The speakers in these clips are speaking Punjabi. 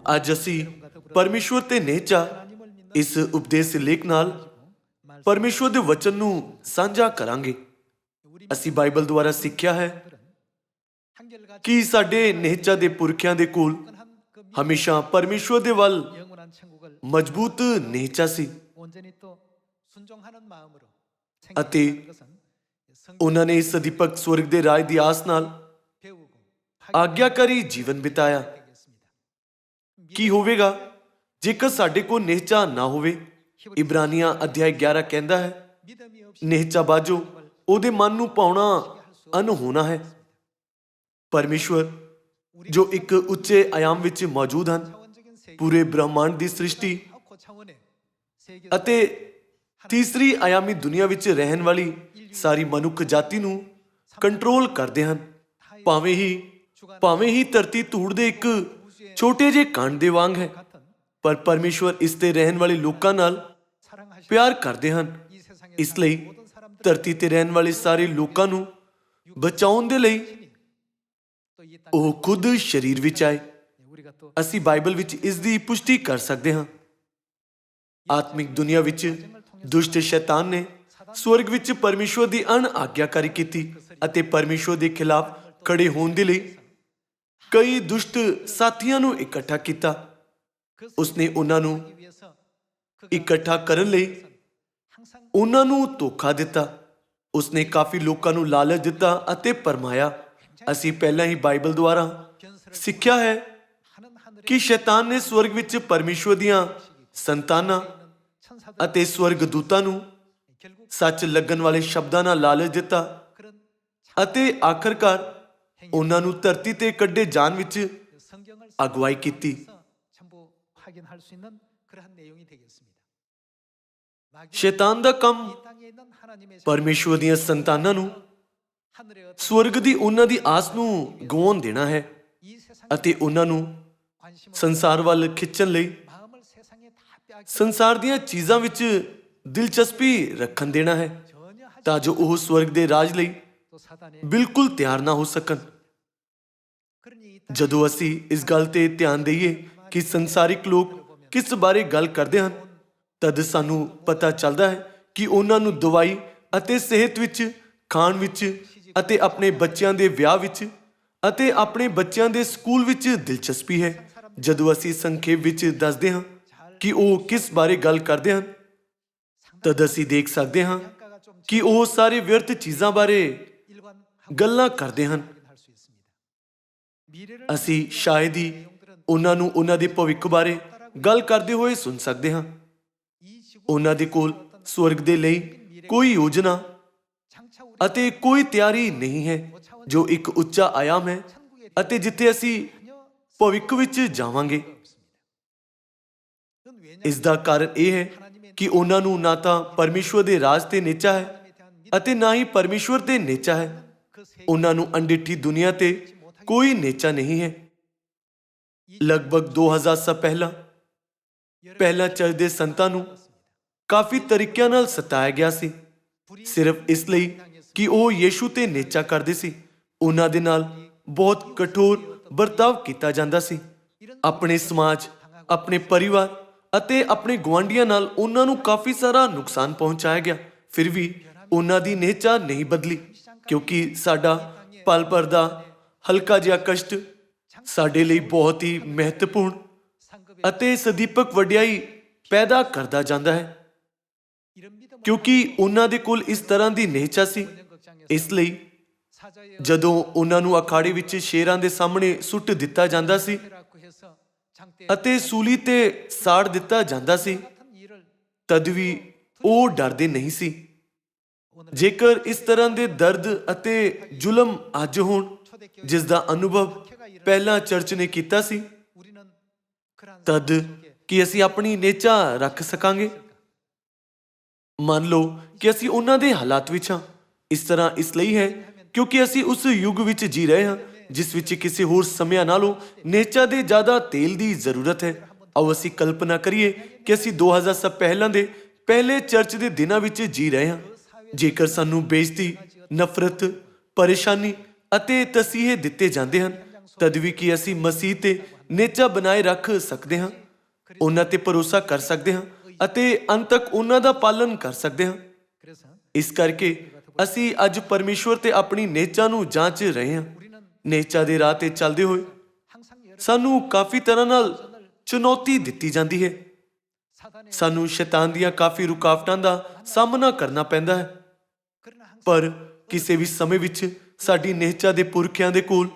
ਅੱਜ ਅਸੀਂ ਪਰਮੇਸ਼ਵਰ ਤੇ ਨਿਹਚਾ ਇਸ ਉਪਦੇਸ਼ ਲੇਖ ਨਾਲ ਪਰਮੇਸ਼ਵਰ ਦੇ ਵਚਨ ਨੂੰ ਸਾਂਝਾ ਕਰਾਂਗੇ। ਅਸੀਂ ਬਾਈਬਲ ਦੁਆਰਾ ਸਿੱਖਿਆ ਹੈ ਕਿ ਸਾਡੇ ਨਿਹਚਾ ਦੇ ਪੁਰਖਿਆਂ ਦੇ ਕੋਲ ਹਮੇਸ਼ਾ ਪਰਮੇਸ਼ਵਰ ਦੇ ਵੱਲ ਮਜ਼ਬੂਤ ਨਿਹਚਾ ਸੀ ਅਤੇ ਉਹਨਾਂ ਨੇ ਸਦੀਪਕ ਸਵਰਗ ਦੇ ਰਾਜ ਦੀ ਆਸ ਨਾਲ ਆਗਿਆਕਾਰੀ ਜੀਵਨ ਬਿਤਾਇਆ। ਕੀ ਹੋਵੇਗਾ ਜੇਕਰ ਸਾਡੇ ਕੋਲ ਨਿਹਚਾ ਨਾ ਹੋਵੇ? ਇਬਰਾਨੀਆਂ ਅਧਿਆਇ 11 ਕਹਿੰਦਾ ਹੈ, ਨਿਹਚਾ ਬਾਝੋ ਉਹਦੇ ਮਨ ਨੂੰ ਪਾਉਣਾ ਅਨਹੋਣਾ ਹੈ। ਪਰਮੇਸ਼ਵਰ ਜੋ ਇੱਕ ਉੱਚੇ ਆਯਾਮ ਵਿੱਚ ਮੌਜੂਦ ਹਨ, ਪੂਰੇ ਬ੍ਰਹਮਾਂਡ ਦੀ ਸ੍ਰਿਸ਼ਟੀ ਅਤੇ ਤੀਸਰੀ ਆਯਾਮੀ ਦੁਨੀਆ ਵਿੱਚ ਰਹਿਣ ਵਾਲੀ ਸਾਰੀ ਮਨੁੱਖ ਜਾਤੀ ਨੂੰ ਕੰਟਰੋਲ ਕਰਦੇ ਹਨ। ਭਾਵੇਂ ਹੀ ਧਰਤੀ ਧੂੜ ਦੇ ਇੱਕ ਛੋਟੇ ਜਿਹੇ ਕਣ ਦੇ ਵਾਂਗ ਹੈ, ਪਰ ਪਰਮੇਸ਼ਵਰ ਇਸ ਤੇ ਰਹਿਣ ਵਾਲੇ ਲੋਕਾਂ ਨਾਲ ਪਿਆਰ ਕਰਦੇ ਹਨ। ਇਸ ਲਈ ਧਰਤੀ ਤੇ ਰਹਿਣ ਵਾਲੇ ਸਾਰੇ ਲੋਕਾਂ ਨੂੰ ਬਚਾਉਣ ਦੇ ਲਈ ਉਹ ਖੁਦ ਸਰੀਰ ਵਿੱਚ ਆਏ। ਅਸੀਂ ਬਾਈਬਲ ਵਿੱਚ ਇਸ ਦੀ ਪੁਸ਼ਟੀ ਕਰ ਸਕਦੇ ਹਾਂ। ਆਤਮਿਕ ਦੁਨੀਆ ਵਿੱਚ ਦੁਸ਼ਟ ਸ਼ੈਤਾਨ ਨੇ ਸਵਰਗ ਵਿੱਚ ਪਰਮੇਸ਼ਵਰ ਦੀ ਅਣਆਗਿਆਕਾਰੀ ਕੀਤੀ ਅਤੇ ਪਰਮੇਸ਼ਵਰ ਦੇ ਖਿਲਾਫ ਖੜੇ ਹੋਣ ਦੇ ਲਈ ਕਈ ਦੁਸ਼ਟ ਸਾਥੀਆਂ ਨੂੰ ਇਕੱਠਾ ਕੀਤਾ। ਉਸਨੇ ਉਹਨਾਂ ਨੂੰ ਇਕੱਠਾ ਕਰਨ ਲਈ ਉਹਨਾਂ ਨੂੰ ਧੋਖਾ ਦਿੱਤਾ। ਉਸਨੇ ਕਾਫੀ ਲੋਕਾਂ ਨੂੰ ਲਾਲਚ ਦਿੱਤਾ ਅਤੇ ਭਰਮਾਇਆ। ਅਸੀਂ ਪਹਿਲਾਂ ਹੀ ਬਾਈਬਲ ਦੁਆਰਾ ਸਿੱਖਿਆ ਹੈ ਕਿ ਸ਼ੈਤਾਨ ਨੇ ਸਵਰਗ ਵਿੱਚ ਪਰਮੇਸ਼ਵਰ ਦੀਆਂ ਸੰਤਾਨਾਂ ਅਤੇ ਸਵਰਗ ਦੂਤਾਂ ਨੂੰ ਸੱਚ ਲੱਗਣ ਵਾਲੇ ਸ਼ਬਦਾਂ ਨਾਲ ਲਾਲਚ ਦਿੱਤਾ ਅਤੇ ਆਖਰਕਾਰ ਉਹਨਾਂ ਨੂੰ ਧਰਤੀ ਤੇ ਕੱਢੇ ਜਾਣ ਵਿੱਚ ਅਗਵਾਈ ਕੀਤੀ। ਸ਼ੈਤਾਨ ਦਾ ਕੰਮ ਪਰਮੇਸ਼ਵਰ ਦੀਆਂ ਸੰਤਾਨਾਂ ਨੂੰ ਸਵਰਗ ਦੀ ਉਹਨਾਂ ਦੀ ਆਸ ਨੂੰ ਗਵਾਉਣ ਦੇਣਾ ਹੈ ਅਤੇ ਉਹਨਾਂ ਨੂੰ ਸੰਸਾਰ ਵੱਲ ਖਿੱਚਣ ਲਈ ਸੰਸਾਰ ਦੀਆਂ ਚੀਜ਼ਾਂ ਵਿੱਚ ਦਿਲਚਸਪੀ ਰੱਖਣ ਦੇਣਾ ਹੈ, ਤਾਂ ਜੋ ਉਹ ਸਵਰਗ ਦੇ ਰਾਜ ਲਈ ਬਿਲਕੁਲ ਤਿਆਰ ਨਾ ਹੋ ਸਕਣ। ਜਦੋਂ ਅਸੀਂ ਇਸ ਗੱਲ ਤੇ ਧਿਆਨ ਦੇਈਏ ਕਿ ਸੰਸਾਰਿਕ ਲੋਕ ਕਿਸ ਬਾਰੇ ਗੱਲ ਕਰਦੇ ਹਨ, ਤਦ ਸਾਨੂੰ ਪਤਾ ਚੱਲਦਾ ਹੈ ਕਿ ਉਹਨਾਂ ਨੂੰ ਦਵਾਈ ਅਤੇ ਸਿਹਤ ਵਿੱਚ, ਖਾਣ ਵਿੱਚ ਅਤੇ ਆਪਣੇ ਬੱਚਿਆਂ ਦੇ ਵਿਆਹ ਵਿੱਚ ਅਤੇ ਆਪਣੇ ਬੱਚਿਆਂ ਦੇ ਸਕੂਲ ਵਿੱਚ ਦਿਲਚਸਪੀ ਹੈ। ਜਦੋਂ ਅਸੀਂ ਸੰਖੇਪ ਵਿੱਚ ਦੱਸਦੇ ਹਾਂ ਕਿ ਉਹ ਕਿਸ ਬਾਰੇ ਗੱਲ ਕਰਦੇ ਹਨ, ਤਦ ਅਸੀਂ ਦੇਖ ਸਕਦੇ ਹਾਂ ਕਿ ਉਹ ਸਾਰੇ ਵਿਅਰਥ ਚੀਜ਼ਾਂ ਬਾਰੇ ਗੱਲਾਂ ਕਰਦੇ ਹਨ। ਅਸੀਂ ਸ਼ਾਇਦ ਹੀ ਉਹਨਾਂ ਨੂੰ ਉਹਨਾਂ ਦੇ ਭਵਿੱਖ ਬਾਰੇ ਗੱਲ ਕਰਦੇ ਹੋਏ ਸੁਣ ਸਕਦੇ ਹਾਂ। ਉਹਨਾਂ ਦੇ ਕੋਲ ਸਵਰਗ ਦੇ ਲਈ ਕੋਈ ਯੋਜਨਾ ਅਤੇ ਕੋਈ ਤਿਆਰੀ ਨਹੀਂ ਹੈ, ਜੋ ਇੱਕ ਉੱਚਾ ਆਯਾਮ ਹੈ ਅਤੇ ਜਿੱਥੇ ਅਸੀਂ ਭਵਿੱਖ ਵਿੱਚ ਜਾਵਾਂਗੇ। ਇਸ ਦਾ ਕਾਰਨ ਇਹ ਹੈ ਕਿ ਉਹਨਾਂ ਨੂੰ ਨਾ ਤਾਂ ਪਰਮੇਸ਼ਵਰ ਦੇ ਰਾਜ ਤੇ ਨਿਹਚਾ ਹੈ ਅਤੇ ਨਾ ਹੀ ਪਰਮੇਸ਼ਵਰ ਤੇ ਨਿਹਚਾ ਹੈ। ਉਹਨਾਂ ਨੂੰ ਅਣਡਿੱਠੀ ਦੁਨੀਆ ਤੇ ਕੋਈ ਨਿਹਚਾ ਨਹੀਂ ਹੈ। ਲਗਭਗ 2000 ਸਾਲ ਪਹਿਲਾਂ ਚਰਚ ਦੇ ਸੰਤਾਂ ਨੂੰ ਕਾਫੀ ਤਰੀਕਿਆਂ ਨਾਲ ਸਤਾਇਆ ਗਿਆ ਸੀ, ਸਿਰਫ ਇਸ ਲਈ ਕਿ ਉਹ ਯੀਸ਼ੂ ਤੇ ਨਿਹਚਾ ਕਰਦੇ ਸੀ। ਉਹਨਾਂ ਦੇ ਨਾਲ ਬਹੁਤ ਕਠੋਰ ਵਰਤਾਵ ਕੀਤਾ ਜਾਂਦਾ ਸੀ। ਆਪਣੇ ਸਮਾਜ, ਆਪਣੇ ਪਰਿਵਾਰ ਅਤੇ ਆਪਣੇ ਗੁਆਂਢੀਆਂ ਨਾਲ ਉਹਨਾਂ ਨੂੰ ਕਾਫੀ ਸਾਰਾ ਨੁਕਸਾਨ ਪਹੁੰਚਾਇਆ ਗਿਆ। ਫਿਰ ਵੀ ਉਹਨਾਂ ਦੀ ਨਿਹਚਾ ਨਹੀਂ ਬਦਲੀ, ਕਿਉਂਕਿ ਸਾਡਾ ਪਲ ਭਰ ਦਾ ਹਲਕਾ ਜਿਹਾ ਕਸ਼ਟ ਸਾਡੇ ਲਈ ਬਹੁਤ ਹੀ ਮਹੱਤਵਪੂਰਨ ਅਤੇ ਸਦੀਪਕ ਵਡਿਆਈ ਪੈਦਾ ਕਰਦਾ ਜਾਂਦਾ ਹੈ, ਕਿਉਂਕਿ ਉਹਨਾਂ ਦੇ ਕੋਲ ਇਸ ਤਰ੍ਹਾਂ ਦੀ ਨਿਹਚਾ ਸੀ। ਇਸ ਲਈ ਜਦੋਂ ਉਹਨਾਂ ਨੂੰ ਅਖਾੜੇ ਵਿੱਚ ਸ਼ੇਰਾਂ ਦੇ ਸਾਹਮਣੇ ਸੁੱਟ ਦਿੱਤਾ ਜਾਂਦਾ ਸੀ ਅਤੇ ਸੂਲੀ ਤੇ ਸਾੜ ਦਿੱਤਾ ਜਾਂਦਾ ਸੀ, ਤਦ ਵੀ ਉਹ ਡਰਦੇ ਨਹੀਂ ਸੀ। ਜੇਕਰ ਇਸ ਤਰ੍ਹਾਂ ਦੇ ਦਰਦ ਅਤੇ ਜ਼ੁਲਮ ਅੱਜ ਹੋਣ, ਜਿਸ ਦਾ ਅਨੁਭਵ ਪਹਿਲਾਂ ਚਰਚ ਨੇ ਕੀਤਾ ਸੀ, ਤਦ ਕੀ ਅਸੀਂ ਆਪਣੀ ਨਿਹਚਾ ਰੱਖ ਸਕਾਂਗੇ? ਮੰਨ ਲਓ ਕਿ ਅਸੀਂ ਉਹਨਾਂ ਦੇ ਹਾਲਾਤ ਵਿੱਚ ਹਾਂ। ਇਸ ਤਰ੍ਹਾਂ ਇਸ ਲਈ ਹੈ ਕਿਉਂਕਿ ਅਸੀਂ ਉਸ ਯੁੱਗ ਵਿੱਚ ਜੀ ਰਹੇ ਹਾਂ ਜਿਸ ਵਿੱਚ ਕਿਸੇ ਹੋਰ ਸਮਿਆਂ ਨਾਲੋਂ ਨਿਹਚਾ ਦੇ ਜ਼ਿਆਦਾ ਤੇਲ ਦੀ ਜ਼ਰੂਰਤ ਹੈ। ਆਓ ਅਸੀਂ ਕਲਪਨਾ ਕਰੀਏ ਕਿ ਅਸੀਂ 2000 ਸਾਲ ਪਹਿਲਾਂ ਦੇ ਪਹਿਲੇ ਚਰਚ ਦੇ ਦਿਨਾਂ ਵਿੱਚ ਜੀ ਰਹੇ ਹਾਂ। ਜੇਕਰ ਸਾਨੂੰ ਬੇਇੱਜ਼ਤੀ, ਨਫ਼ਰਤ, ਪਰੇਸ਼ਾਨੀ ਅਤੇ ਤਸੀਹੇ ਦਿੱਤੇ ਜਾਂਦੇ ਹਨ, ਤਦ ਵੀ ਕੀ ਅਸੀਂ ਮਸੀਹ ਤੇ ਨੇਚਾ ਬਣਾਏ ਰੱਖ ਸਕਦੇ ਹਾਂ, ਉਹਨਾਂ ਤੇ ਭਰੋਸਾ ਕਰ ਸਕਦੇ ਹਾਂ ਅਤੇ ਅੰਤ ਤੱਕ ਉਹਨਾਂ ਦਾ ਪਾਲਨ ਕਰ ਸਕਦੇ ਹਾਂ। ਇਸ ਕਰਕੇ ਅਸੀਂ ਅੱਜ ਪਰਮੇਸ਼ਵਰ ਤੇ ਆਪਣੀ ਨੇਚਾ ਨੂੰ ਜਾਂਚ ਰਹੇ ਹਾਂ। ਨੇਚਾ ਦੇ ਰਾਹ ਤੇ ਚੱਲਦੇ ਹੋਏ ਸਾਨੂੰ ਕਾਫੀ ਤਰ੍ਹਾਂ ਨਾਲ ਚੁਣੌਤੀ ਦਿੱਤੀ ਜਾਂਦੀ ਹੈ। ਸਾਨੂੰ ਸ਼ੈਤਾਨ ਦੀਆਂ ਕਾਫੀ ਰੁਕਾਵਟਾਂ ਦਾ ਸਾਹਮਣਾ ਕਰਨਾ ਪੈਂਦਾ ਹੈ, ਪਰ ਕਿਸੇ ਵੀ ਸਮੇਂ ਵਿੱਚ ਸਾਡੀ ਨੇਚਾ ਦੇ ਪੁਰਖਿਆਂ ਦੇ ਕੋਲ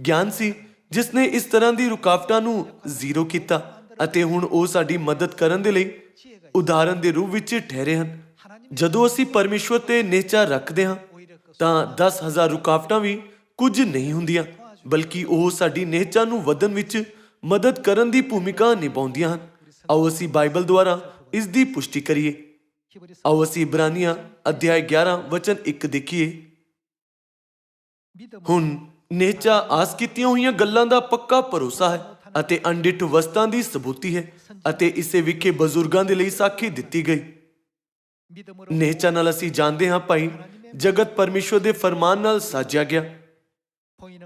ਗਿਆਨ ਸੀ ਜਿਸ ਨੇ ਇਸ ਤਰ੍ਹਾਂ ਦੀ ਰੁਕਾਵਟਾਂ ਨੂੰ ਜ਼ੀਰੋ ਕੀਤਾ ਅਤੇ ਹੁਣ ਉਹ ਸਾਡੀ ਮਦਦ ਕਰਨ ਦੇ ਲਈ ਉਦਾਹਰਨ ਦੇ ਰੂਪ ਵਿੱਚ ਠਹਿਰੇ ਹਨ। ਜਦੋਂ ਅਸੀਂ ਪਰਮੇਸ਼ਵਰ ਤੇ ਨੇਚਾ ਰੱਖਦੇ ਹਾਂ ਤਾਂ 10,000 ਰੁਕਾਵਟਾਂ ਵੀ ਕੁਝ ਨਹੀਂ ਹੁੰਦੀਆਂ, ਬਲਕਿ ਉਹ ਸਾਡੀ ਨੇਚਾ ਨੂੰ ਵਧਣ ਵਿੱਚ ਮਦਦ ਕਰਨ ਦੀ ਭੂਮਿਕਾ ਨਿਭਾਉਂਦੀਆਂ ਹਨ। ਆਓ ਅਸੀਂ ਬਾਈਬਲ ਦੁਆਰਾ ਇਸ ਦੀ ਪੁਸ਼ਟੀ ਕਰੀਏ। ਆਓ ਅਸੀਂ ਇਬਰਾਨੀਆਂ ਅਧਿਆਇ 11 ਵਚਨ 1 ਦੇਖੀਏ। ਹੁਣ ਨੇਚਾ ਆਸ ਕੀਤੀਆਂ ਹੋਈਆਂ ਗੱਲਾਂ ਦਾ ਪੱਕਾ ਭਰੋਸਾ ਹੈ ਅਤੇ ਅਣਡਿੱਠ ਵਸਤਾਂ ਦੀ ਸਬੂਤੀ ਹੈ ਅਤੇ ਇਸੇ ਵਿਖੇ ਬਜ਼ੁਰਗਾਂ ਦੇ ਲਈ ਸਾਖੀ ਦਿੱਤੀ ਗਈ। ਨੇਚਾ ਨਾਲ ਅਸੀਂ ਜਾਣਦੇ ਹਾਂ ਭਾਈ, ਜਗਤ ਪਰਮੇਸ਼ਵਰ ਦੇ ਫਰਮਾਨ ਨਾਲ ਸਾਜਿਆ ਗਿਆ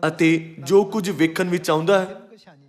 ਅਤੇ ਜੋ ਕੁਝ ਵੇਖਣ ਵਿੱਚ ਆਉਂਦਾ ਹੈ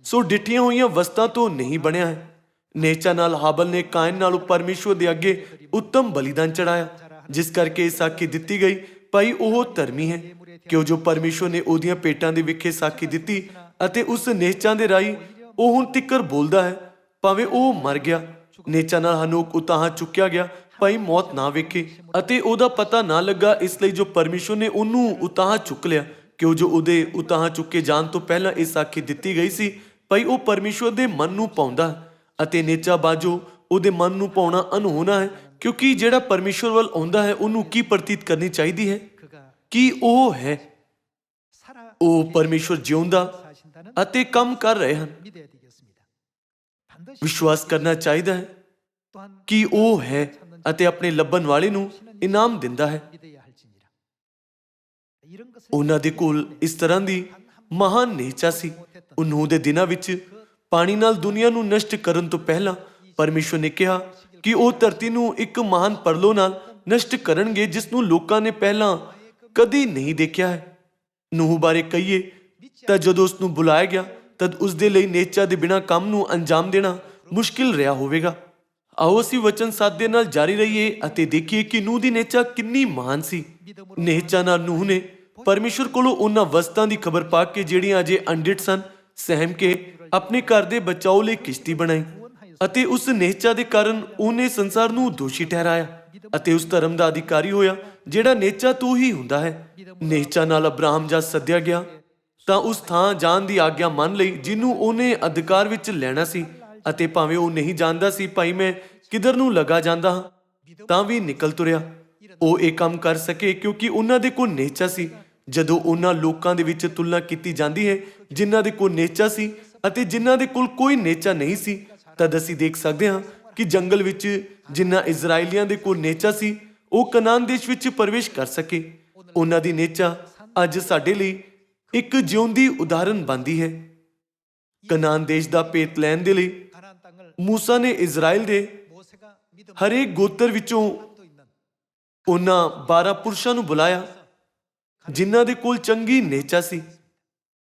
ਸੋ ਡਿੱਠੀਆਂ ਹੋਈਆਂ ਵਸਤਾਂ ਤੋਂ ਨਹੀਂ ਬਣਿਆ ਹੈ। ਨੇਚਾ ਨਾਲ ਹਾਬਲ ਨੇ ਕਾਇਨ ਨਾਲੋਂ ਪਰਮੇਸ਼ਵਰ ਦੇ ਅੱਗੇ ਉੱਤਮ ਬਲੀਦਾਨ ਚੜਾਇਆ, ਜਿਸ ਕਰਕੇ ਸਾਖੀ ਦਿੱਤੀ ਗਈ ਭਾਈ ਉਹ ਧਰਮੀ ਹੈ, ਕਿਉਂ ਜੋ ਪਰਮੇਸ਼ਵਰ ਨੇ ਉਹਦੀਆਂ ਪੇਟਾਂ ਦੇ ਵਿਖੇ ਸਾਖੀ ਦਿੱਤੀ ਅਤੇ ਉਸ ਨੇਚਾ ਦੇ ਰਾਹੀਂ ਉਹ ਹੁਣ ਤਿੱਕਰ ਬੋਲਦਾ ਹੈ, ਭਾਵੇਂ ਉਹ ਮਰ ਗਿਆ। ਨੇਚਾ ਨਾਲ ਹਨੋਕ ਉਤਾਹਾਂ ਚੁੱਕਿਆ ਗਿਆ ਭਾਈ ਮੌਤ ਨਾ ਵੇਖੇ ਅਤੇ ਉਹਦਾ ਪਤਾ ਨਾ ਲੱਗਾ, ਇਸ ਲਈ ਜੋ ਪਰਮੇਸ਼ਵਰ ਨੇ ਉਹਨੂੰ ਉਤਾਹਾਂ ਚੁੱਕ ਲਿਆ, ਕਿਉਂ ਜੋ ਉਹਦੇ ਉਤਾਹਾਂ ਚੁੱਕੇ ਜਾਣ ਤੋਂ ਪਹਿਲਾਂ ਇਹ ਸਾਖੀ ਦਿੱਤੀ ਗਈ ਸੀ ਭਾਈ ਉਹ ਪਰਮੇਸ਼ਵਰ ਦੇ ਮਨ ਨੂੰ ਪਾਉਂਦਾ ਅਤੇ ਨੇਚਾ ਬਾਜੋ ਉਹਦੇ ਮਨ ਨੂੰ ਪਾਉਣਾ ਅਨਹੋਣਾ ਹੈ, ਕਿਉਂਕਿ ਜਿਹੜਾ ਪਰਮੇਸ਼ਵਰ ਵੱਲ ਆਉਂਦਾ ਹੈ ਉਹਨੂੰ ਕੀ ਪ੍ਰਤੀਤ ਕਰਨੀ ਚਾਹੀਦੀ ਹੈ ਕਿ ਉਹ ਹੈ, ਉਹ ਪਰਮੇਸ਼ਵਰ ਜਿਉਂਦਾ ਅਤੇ ਕੰਮ ਕਰ ਰਹੇ ਹਨ। ਵਿਸ਼ਵਾਸ ਕਰਨਾ ਚਾਹੀਦਾ ਹੈ ਕਿ ਉਹ ਹੈ ਅਤੇ ਆਪਣੇ ਲੱਭਣ ਵਾਲੇ ਨੂੰ ਇਨਾਮ ਦਿੰਦਾ ਹੈ। ਉਹਨਾਂ ਦੇ ਕੋਲ ਇਸ ਤਰ੍ਹਾਂ ਦੀ ਮਹਾਨ ਨੇਚਾ ਸੀ। ਨੂਹ ਦੇ ਦਿਨਾਂ ਵਿੱਚ ਪਾਣੀ ਨਾਲ ਦੁਨੀਆ ਨੂੰ ਨਸ਼ਟ ਕਰਨ ਤੋਂ ਪਹਿਲਾਂ ਪਰਮੇਸ਼ਵਰ ਨੇ ਕਿਹਾ ਕਿ ਉਹ ਧਰਤੀ ਨੂੰ ਇੱਕ ਮਹਾਨ ਪਰਲੋ ਨਾਲ ਨਸ਼ਟ ਕਰਨਗੇ ਜਿਸ ਨੂੰ ਲੋਕਾਂ ਨੇ ਪਹਿਲਾਂ ਕਦੀ ਨਹੀਂ ਦੇਖਿਆ ਹੈ। ਨੂਹ ਬਾਰੇ ਕਹੀਏ ਤਾਂ ਜਦੋਂ ਉਸ ਨੂੰ ਬੁਲਾਇਆ ਗਿਆ ਤਦ ਉਸ ਦੇ ਲਈ ਨੇਚਾ ਦੇ ਬਿਨਾਂ ਕੰਮ ਨੂੰ ਅੰਜਾਮ ਦੇਣਾ ਮੁਸ਼ਕਿਲ ਰਿਹਾ ਹੋਵੇਗਾ। ਆਓ ਅਸੀਂ ਵਚਨ 7 ਦੇ ਨਾਲ ਜਾਰੀ ਰਹੀਏ ਅਤੇ ਦੇਖੀਏ ਕਿ ਨੂਹ ਦੀ ਨੇਚਾ ਕਿੰਨੀ ਮਹਾਨ ਸੀ। ਨੇਚਾ ਨਾਲ ਨੂਹ ਨੇ ਪਰਮੇਸ਼ਵਰ ਕੋਲੋਂ ਉਹਨਾਂ ਵਸਤਾਂ ਦੀ ਖਬਰ ਪਾ ਕੇ ਜਿਹੜੀਆਂ ਅਜੇ ਅਣਡਿੱਠ ਸਨ ਸਹਿਮ ਕੇ ਆਪਣੇ ਘਰ ਦੇ ਬਚਾਓ ਲਈ ਕਿਸ਼ਤੀ ਬਣਾਈ ਅਤੇ ਉਸ ਨੇਚਾ ਦੇ ਕਾਰਨ ਉਹਨੇ ਸੰਸਾਰ ਨੂੰ ਦੋਸ਼ੀ ਠਹਿਰਾਇਆ ਅਤੇ ਉਸ ਧਰਮ ਦਾ ਅਧਿਕਾਰੀ ਹੋਇਆ ਜਿਹੜਾ ਨੇਚਾ ਤੋਂ ਹੀ ਹੁੰਦਾ ਹੈ। ਨੇਚਾ ਨਾਲ ਅਬਰਾਹਮ ਜਦ ਸੱਦਿਆ ਗਿਆ ਤਾਂ ਉਸ ਥਾਂ ਜਾਣ ਦੀ ਆਗਿਆ ਮੰਨ ਲਈ ਜਿਹਨੂੰ ਉਹਨੇ ਅਧਿਕਾਰ ਵਿੱਚ ਲੈਣਾ ਸੀ ਅਤੇ ਭਾਵੇਂ ਉਹ ਨਹੀਂ ਜਾਣਦਾ ਸੀ ਭਾਈ ਮੈਂ ਕਿਧਰ ਨੂੰ ਲਗਾ ਜਾਂਦਾ ਹਾਂ ਤਾਂ ਵੀ ਨਿਕਲ ਤੁਰਿਆ। ਉਹ ਇਹ ਕੰਮ ਕਰ ਸਕੇ ਕਿਉਂਕਿ ਉਹਨਾਂ ਦੇ ਕੋਲ ਨੇਚਾ ਸੀ। ਜਦੋਂ ਉਹਨਾਂ ਲੋਕਾਂ ਦੇ ਵਿੱਚ ਤੁਲਨਾ ਕੀਤੀ ਜਾਂਦੀ ਹੈ ਜਿਨ੍ਹਾਂ ਦੇ ਕੋਲ ਨੇਚਾ ਸੀ ਅਤੇ ਜਿਨ੍ਹਾਂ ਦੇ ਕੋਲ ਕੋਈ ਨੇਚਾ ਨਹੀਂ ਸੀ, ਤਦ ਅਸੀਂ ਦੇਖ ਸਕਦੇ ਹਾਂ ਕਿ ਜੰਗਲ ਵਿੱਚ ਜਿਨ੍ਹਾਂ ਇਜ਼ਰਾਈਲੀਆਂ ਦੇ ਕੋਲ ਨੇਚਾ ਸੀ ਉਹ ਕਨਾਨ ਦੇਸ਼ ਵਿੱਚ ਪ੍ਰਵੇਸ਼ ਕਰ ਸਕੇ। ਉਹਨਾਂ ਦੀ ਨੇਚਾ ਅੱਜ ਸਾਡੇ ਲਈ ਇੱਕ ਜਿਉਂਦੀ ਉਦਾਹਰਨ ਬਣਦੀ ਹੈ। ਕਨਾਨ ਦੇਸ਼ ਦਾ ਭੇਤ ਲੈਣ ਦੇ ਲਈ ਮੂਸਾ ਨੇ ਇਜ਼ਰਾਈਲ ਦੇ ਹਰੇਕ ਗੋਤਰ ਵਿੱਚੋਂ ਉਹਨਾਂ 12 ਪੁਰਸ਼ਾਂ ਨੂੰ ਬੁਲਾਇਆ ਜਿਨ੍ਹਾਂ ਦੇ ਕੋਲ ਚੰਗੀ ਨੇਚਾ ਸੀ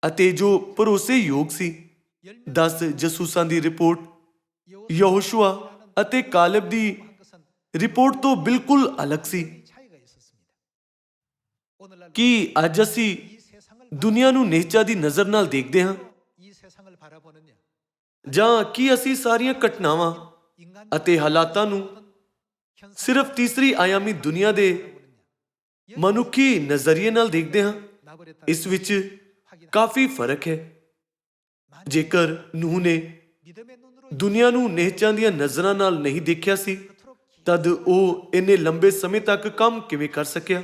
ਅਤੇ ਜੋ ਭਰੋਸੇਯੋਗ ਸੀ। 10 ਜਸੂਸਾਂ ਦੀ ਰਿਪੋਰਟ ਯਹੋਸ਼ੂਆ ਅਤੇ ਕਾਲਬ ਦੀ ਰਿਪੋਰਟ ਤੋਂ ਬਿਲਕੁਲ ਅਲੱਗ ਸੀ। ਕੀ ਅੱਜ ਅਸੀਂ ਦੁਨੀਆ ਨੂੰ ਨੇਚਾ ਦੀ ਨਜ਼ਰ ਨਾਲ ਦੇਖਦੇ ਹਾਂ ਜਾਂ ਕੀ ਅਸੀਂ ਸਾਰੀਆਂ ਘਟਨਾਵਾਂ ਅਤੇ ਹਾਲਾਤਾਂ ਨੂੰ ਸਿਰਫ ਤੀਸਰੀ ਆਯਾਮੀ ਦੁਨੀਆ ਦੇ ਮਨੁੱਖੀ ਨਜ਼ਰੀਏ ਨਾਲ ਦੇਖਦੇ ਹਾਂ? ਇਸ ਵਿੱਚ ਕਾਫੀ ਫਰਕ ਹੈ। ਜੇਕਰ ਨੂਹ ਨੇ ਦੁਨੀਆ ਨੂੰ ਨੇਚਾ ਦੀਆਂ ਨਜ਼ਰਾਂ ਨਾਲ ਨਹੀਂ ਦੇਖਿਆ ਸੀ ਤਦ ਉਹ ਇੰਨੇ ਲੰਬੇ ਸਮੇਂ ਤੱਕ ਕੰਮ ਕਿਵੇਂ ਕਰ ਸਕਿਆ?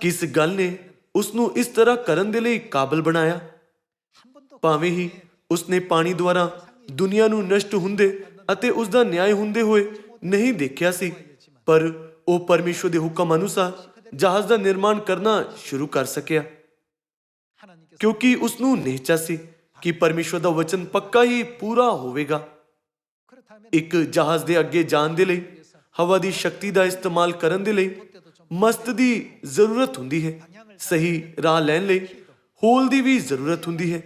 ਕਿਸ ਗੱਲ ਨੇ ਉਸ ਨੂੰ ਇਸ ਤਰ੍ਹਾਂ ਕਰਨ ਦੇ ਲਈ ਕਾਬਲ ਬਣਾਇਆ? ਭਾਵੇਂ ਹੀ ਉਸਨੇ ਪਾਣੀ ਦੁਆਰਾ ਦੁਨੀਆ ਨੂੰ ਨਸ਼ਟ ਹੁੰਦੇ ਅਤੇ ਉਸ ਦਾ ਨਿਆਂ ਹੁੰਦੇ ਹੋਏ ਨਹੀਂ ਦੇਖਿਆ ਸੀ, ਪਰ ਉਹ ਪਰਮੇਸ਼ਵਰ ਦੇ ਹੁਕਮ ਅਨੁਸਾਰ ਜਹਾਜ਼ ਦਾ ਨਿਰਮਾਣ ਕਰਨਾ ਸ਼ੁਰੂ ਕਰ ਸਕਿਆ ਕਿਉਂਕਿ ਉਸ ਨੂੰ ਨੇਚਾ ਸੀ ਕਿ ਪਰਮੇਸ਼ਵਰ ਦਾ ਵਚਨ ਪੱਕਾ ਹੀ ਪੂਰਾ ਹੋਵੇਗਾ। ਇੱਕ ਜਹਾਜ਼ ਦੇ ਅੱਗੇ ਜਾਣ ਦੇ ਲਈ ਹਵਾ ਦੀ ਸ਼ਕਤੀ ਦਾ ਇਸਤੇਮਾਲ ਕਰਨ ਦੇ ਲਈ ਮਸਤ ਦੀ ਜ਼ਰੂਰਤ ਹੁੰਦੀ ਹੈ। ਸਹੀ ਰਾਹ ਲੈਣ ਲਈ ਹੋਲ ਦੀ ਵੀ ਜ਼ਰੂਰਤ ਹੁੰਦੀ ਹੈ।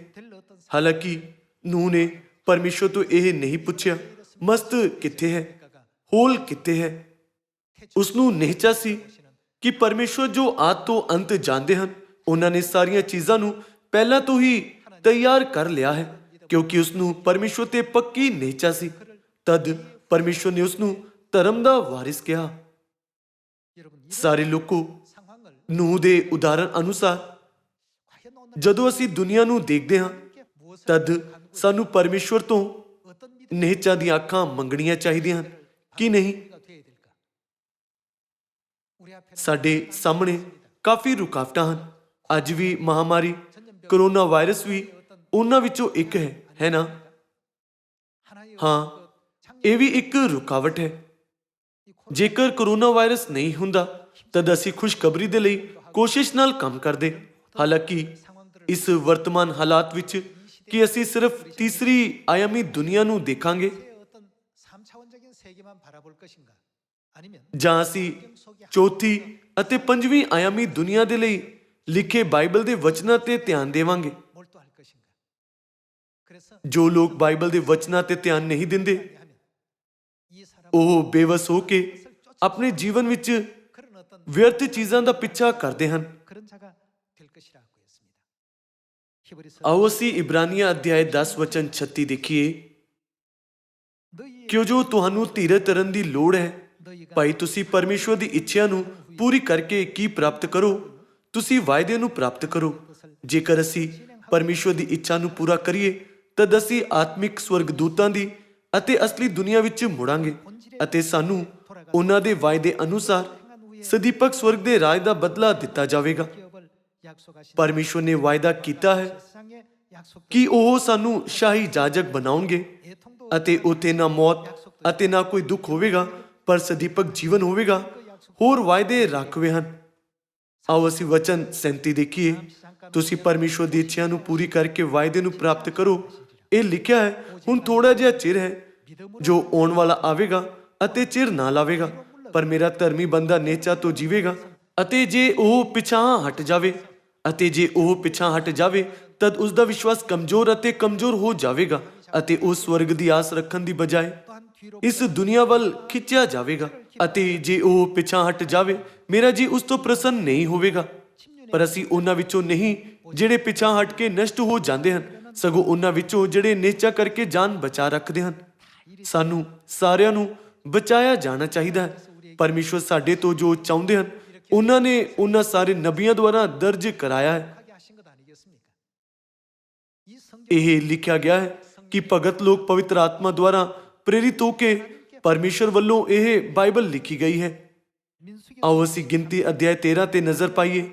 ਹਾਲਾਂਕਿ ਨੂਹ ਨੇ ਪਰਮੇਸ਼ਵਰ ਤੋਂ ਇਹ ਨਹੀਂ ਪੁੱਛਿਆ ਮਸਤ ਕਿੱਥੇ ਹੈ, ਹੋਲ ਕਿੱਥੇ ਹੈ। ਉਸ ਨੂੰ ਨਿਹਚਾ ਸੀ ਕਿ ਪਰਮੇਸ਼ਵਰ ਜੋ ਆਦ ਤੋਂ ਅੰਤ ਜਾਣਦੇ ਹਨ, ਉਹਨਾਂ ਨੇ ਸਾਰੀਆਂ ਚੀਜ਼ਾਂ ਨੂੰ ਪਹਿਲਾਂ ਤੋਂ ਹੀ ਤਿਆਰ ਕਰ ਲਿਆ ਹੈ। ਕਿਉਂਕਿ ਉਸ ਨੂੰ ਪਰਮੇਸ਼ਵਰ ਤੇ ਪੱਕੀ ਨਿਹਚਾ ਸੀ, ਤਦ ਪਰਮੇਸ਼ਵਰ ਨੇ ਉਸ ਨੂੰ ਧਰਮ ਦਾ ਵਾਰਿਸ ਕਿਹਾ। ਸਾਰੇ ਲੋਕੋ, ਨੂਹ ਦੇ ਉਦਾਹਰਣ ਅਨੁਸਾਰ ਜਦੋਂ ਅਸੀਂ ਦੁਨੀਆ ਨੂੰ ਦੇਖਦੇ ਹਾਂ ਤਦ ਸਾਨੂੰ ਪਰਮੇਸ਼ਵਰ ਤੋਂ ਨਿਹਚਾ ਦੀਆਂ ਅੱਖਾਂ ਮੰਗਣੀਆਂ ਚਾਹੀਦੀਆਂ ਹਨ ਕਿ ਨਹੀਂ। ਸਾਡੇ ਸਾਹਮਣੇ ਕਾਫੀ ਰੁਕਾਵਟਾਂ ਹਨ। ਅੱਜ ਵੀ ਮਹਾਮਾਰੀ ਕਰੋਨਾ ਵਾਇਰਸ ਵੀ ਉਹਨਾਂ ਵਿੱਚੋਂ ਇੱਕ ਹੈ ਨਾ। ਹਾਂ, ਇਹ ਵੀ ਇੱਕ ਰੁਕਾਵਟ ਹੈ। ਜੇਕਰ ਕਰੋਨਾ ਵਾਇਰਸ ਨਹੀਂ ਹੁੰਦਾ ਤਦ ਅਸੀਂ ਖੁਸ਼ਖਬਰੀ ਦੇ ਲਈ ਕੋਸ਼ਿਸ਼ ਨਾਲ ਕੰਮ ਕਰਦੇ। ਹਾਲਾਂਕਿ ਇਸ ਵਰਤਮਾਨ ਹਾਲਾਤ ਵਿੱਚ ਕਿ ਅਸੀਂ ਸਿਰਫ ਤੀਸਰੀ ਆਯਾਮੀ ਦੁਨੀਆ ਨੂੰ ਦੇਖਾਂਗੇ ਜਾਂ ਅਸੀਂ ਚੌਥੀ ਅਤੇ ਪੰਜਵੀਂ ਆਯਾਮੀ ਦੁਨੀਆ ਦੇ ਲਈ ਲਿਖੇ ਬਾਈਬਲ ਦੇ ਵਚਨਾਂ ਤੇ ਧਿਆਨ ਦੇਵਾਂਗੇ। ਜੋ ਲੋਕ ਬਾਈਬਲ ਦੇ ਵਚਨਾਂ ਤੇ ਧਿਆਨ ਨਹੀਂ ਦਿੰਦੇ ਉਹ ਬੇਵਸ ਹੋ ਕੇ ਆਪਣੇ ਜੀਵਨ ਵਿੱਚ ਵਿਅਰਥ ਚੀਜ਼ਾਂ ਦਾ ਪਿੱਛਾ ਕਰਦੇ ਹਨ। ਆਓ ਅਸੀਂ ਇਬਰਾਨੀਆਂ ਅਧਿਆਇ 10 ਵਚਨ 36 ਦੇਖੀਏ। ਕਿਉਂ ਜੋ ਤੁਹਾਨੂੰ ਧੀਰਜ ਧਰਨ ਦੀ ਲੋੜ ਹੈ, ਭਾਈ ਤੁਸੀਂ ਪਰਮੇਸ਼ਵਰ ਦੀ ਇੱਛਾ ਨੂੰ ਪੂਰੀ ਕਰਕੇ ਕੀ ਪ੍ਰਾਪਤ ਕਰੋ? ਤੁਸੀਂ ਵਾਅਦੇ ਨੂੰ ਪ੍ਰਾਪਤ ਕਰੋ। ਜੇਕਰ ਅਸੀਂ ਪਰਮੇਸ਼ਵਰ ਦੀ ਇੱਛਾ ਨੂੰ ਪੂਰਾ ਕਰੀਏ ਤਦ ਅਸੀਂ ਆਤਮਿਕ ਸਵਰਗਦੂਤਾਂ ਦੀ ਅਤੇ ਅਸਲੀ ਦੁਨੀਆ ਵਿੱਚ ਮੁੜਾਂਗੇ ਅਤੇ ਸਾਨੂੰ ਉਹਨਾਂ ਦੇ ਵਾਅਦੇ ਅਨੁਸਾਰ ਸਦੀਪਕ ਸਵਰਗ ਦੇ ਰਾਜ ਦਾ ਬਦਲਾ ਦਿੱਤਾ ਜਾਵੇਗਾ। ਪਰਮੇਸ਼ਵਰ ਨੇ ਵਾਅਦਾ ਕੀਤਾ ਹੈ ਕਿ ਉਹ ਸਾਨੂੰ ਸ਼ਾਹੀ ਜਾਜਕ ਬਣਾਉਣਗੇ ਅਤੇ ਉੱਥੇ ਨਾ ਮੌਤ ਅਤੇ ਨਾ ਕੋਈ ਦੁੱਖ ਹੋਵੇਗਾ, ਪਰ ਸਦੀਪਕ ਜੀਵਨ ਹੋਵੇਗਾ। ਹੋਰ ਵਾਅਦੇ ਰਾਖਵੇਂ ਹਨ। ਆਓ ਅਸੀਂ ਵਚਨ 37 ਦੇਖੀਏ। ਤੁਸੀਂ ਪਰਮੇਸ਼ਵਰ ਦੀ ਇੱਛਾ ਨੂੰ ਪੂਰੀ ਕਰਕੇ ਵਾਅਦੇ ਨੂੰ ਪ੍ਰਾਪਤ ਕਰੋ। ਇਹ ਲਿਖਿਆ ਹੈ, ਹੁਣ ਥੋੜਾ ਜਿਹਾ ਚਿਰ ਹੈ ਜੋ ਆਉਣ ਵਾਲਾ ਆਵੇਗਾ ਅਤੇ ਚਿਰ ਨਾ ਲਾਵੇਗਾ, ਪਰ ਮੇਰਾ ਧਰਮੀ ਬੰਦਾ ਨਿਹਚਾ ਤੋਂ ਜੀਵੇਗਾ। ਅਤੇ ਜੇ ਉਹ ਪਿਛਾਂਹ ਹਟ ਜਾਵੇ ਤਦ ਉਸ ਦਾ ਵਿਸ਼ਵਾਸ ਕਮਜ਼ੋਰ ਅਤੇ ਕਮਜ਼ੋਰ ਹੋ ਜਾਵੇਗਾ ਅਤੇ ਉਹ ਸਵਰਗ ਦੀ ਆਸ ਰੱਖਣ ਦੀ ਬਜਾਏ ਇਸ ਦੁਨੀਆ ਵੱਲ ਖਿੱਚਿਆ ਜਾਵੇਗਾ। ਅਤੇ ਜੇ ਉਹ ਪਿਛਾਂਹ ਹਟ ਜਾਵੇ, ਮੇਰਾ ਜੀ ਉਸ ਤੋਂ ਪ੍ਰਸੰਨ ਨਹੀਂ ਹੋਵੇਗਾ। ਪਰ ਅਸੀਂ ਉਹਨਾਂ ਵਿੱਚੋਂ ਨਹੀਂ ਜਿਹੜੇ ਪਿਛਾਂਹ ਹਟ ਕੇ ਨਸ਼ਟ ਹੋ ਜਾਂਦੇ ਹਨ, ਸਗੋਂ ਉਹਨਾਂ ਵਿੱਚੋਂ ਜਿਹੜੇ ਨਿਹਚਾ ਕਰਕੇ ਜਾਨ ਬਚਾ ਰੱਖਦੇ ਹਨ। ਸਾਨੂੰ ਸਾਰਿਆਂ ਨੂੰ ਬਚਾਇਆ ਜਾਣਾ ਚਾਹੀਦਾ ਹੈ। ਪਰਮੇਸ਼ਵਰ ਸਾਡੇ ਤੋਂ ਜੋ ਚਾਹੁੰਦੇ ਹਨ ਉਹਨਾਂ ਨੇ ਉਹਨਾਂ ਸਾਰੇ ਨਬੀਆਂ ਦੁਆਰਾ ਦਰਜ ਕਰਾਇਆ ਹੈ। ਇਹ ਲਿਖਿਆ ਗਿਆ ਹੈ ਕਿ ਭਗਤ ਲੋਕ ਪਵਿੱਤਰ ਆਤਮਾ ਦੁਆਰਾ ਪ੍ਰੇਰਿਤ ਹੋ ਕੇ ਪਰਮੇਸ਼ਵਰ ਵੱਲੋਂ ਇਹ ਬਾਈਬਲ ਲਿਖੀ ਗਈ ਹੈ। ਆਓ ਅਸੀਂ ਗਿਣਤੀ ਅਧਿਆਇ 13 ਤੇ ਨਜ਼ਰ ਪਾਈਏ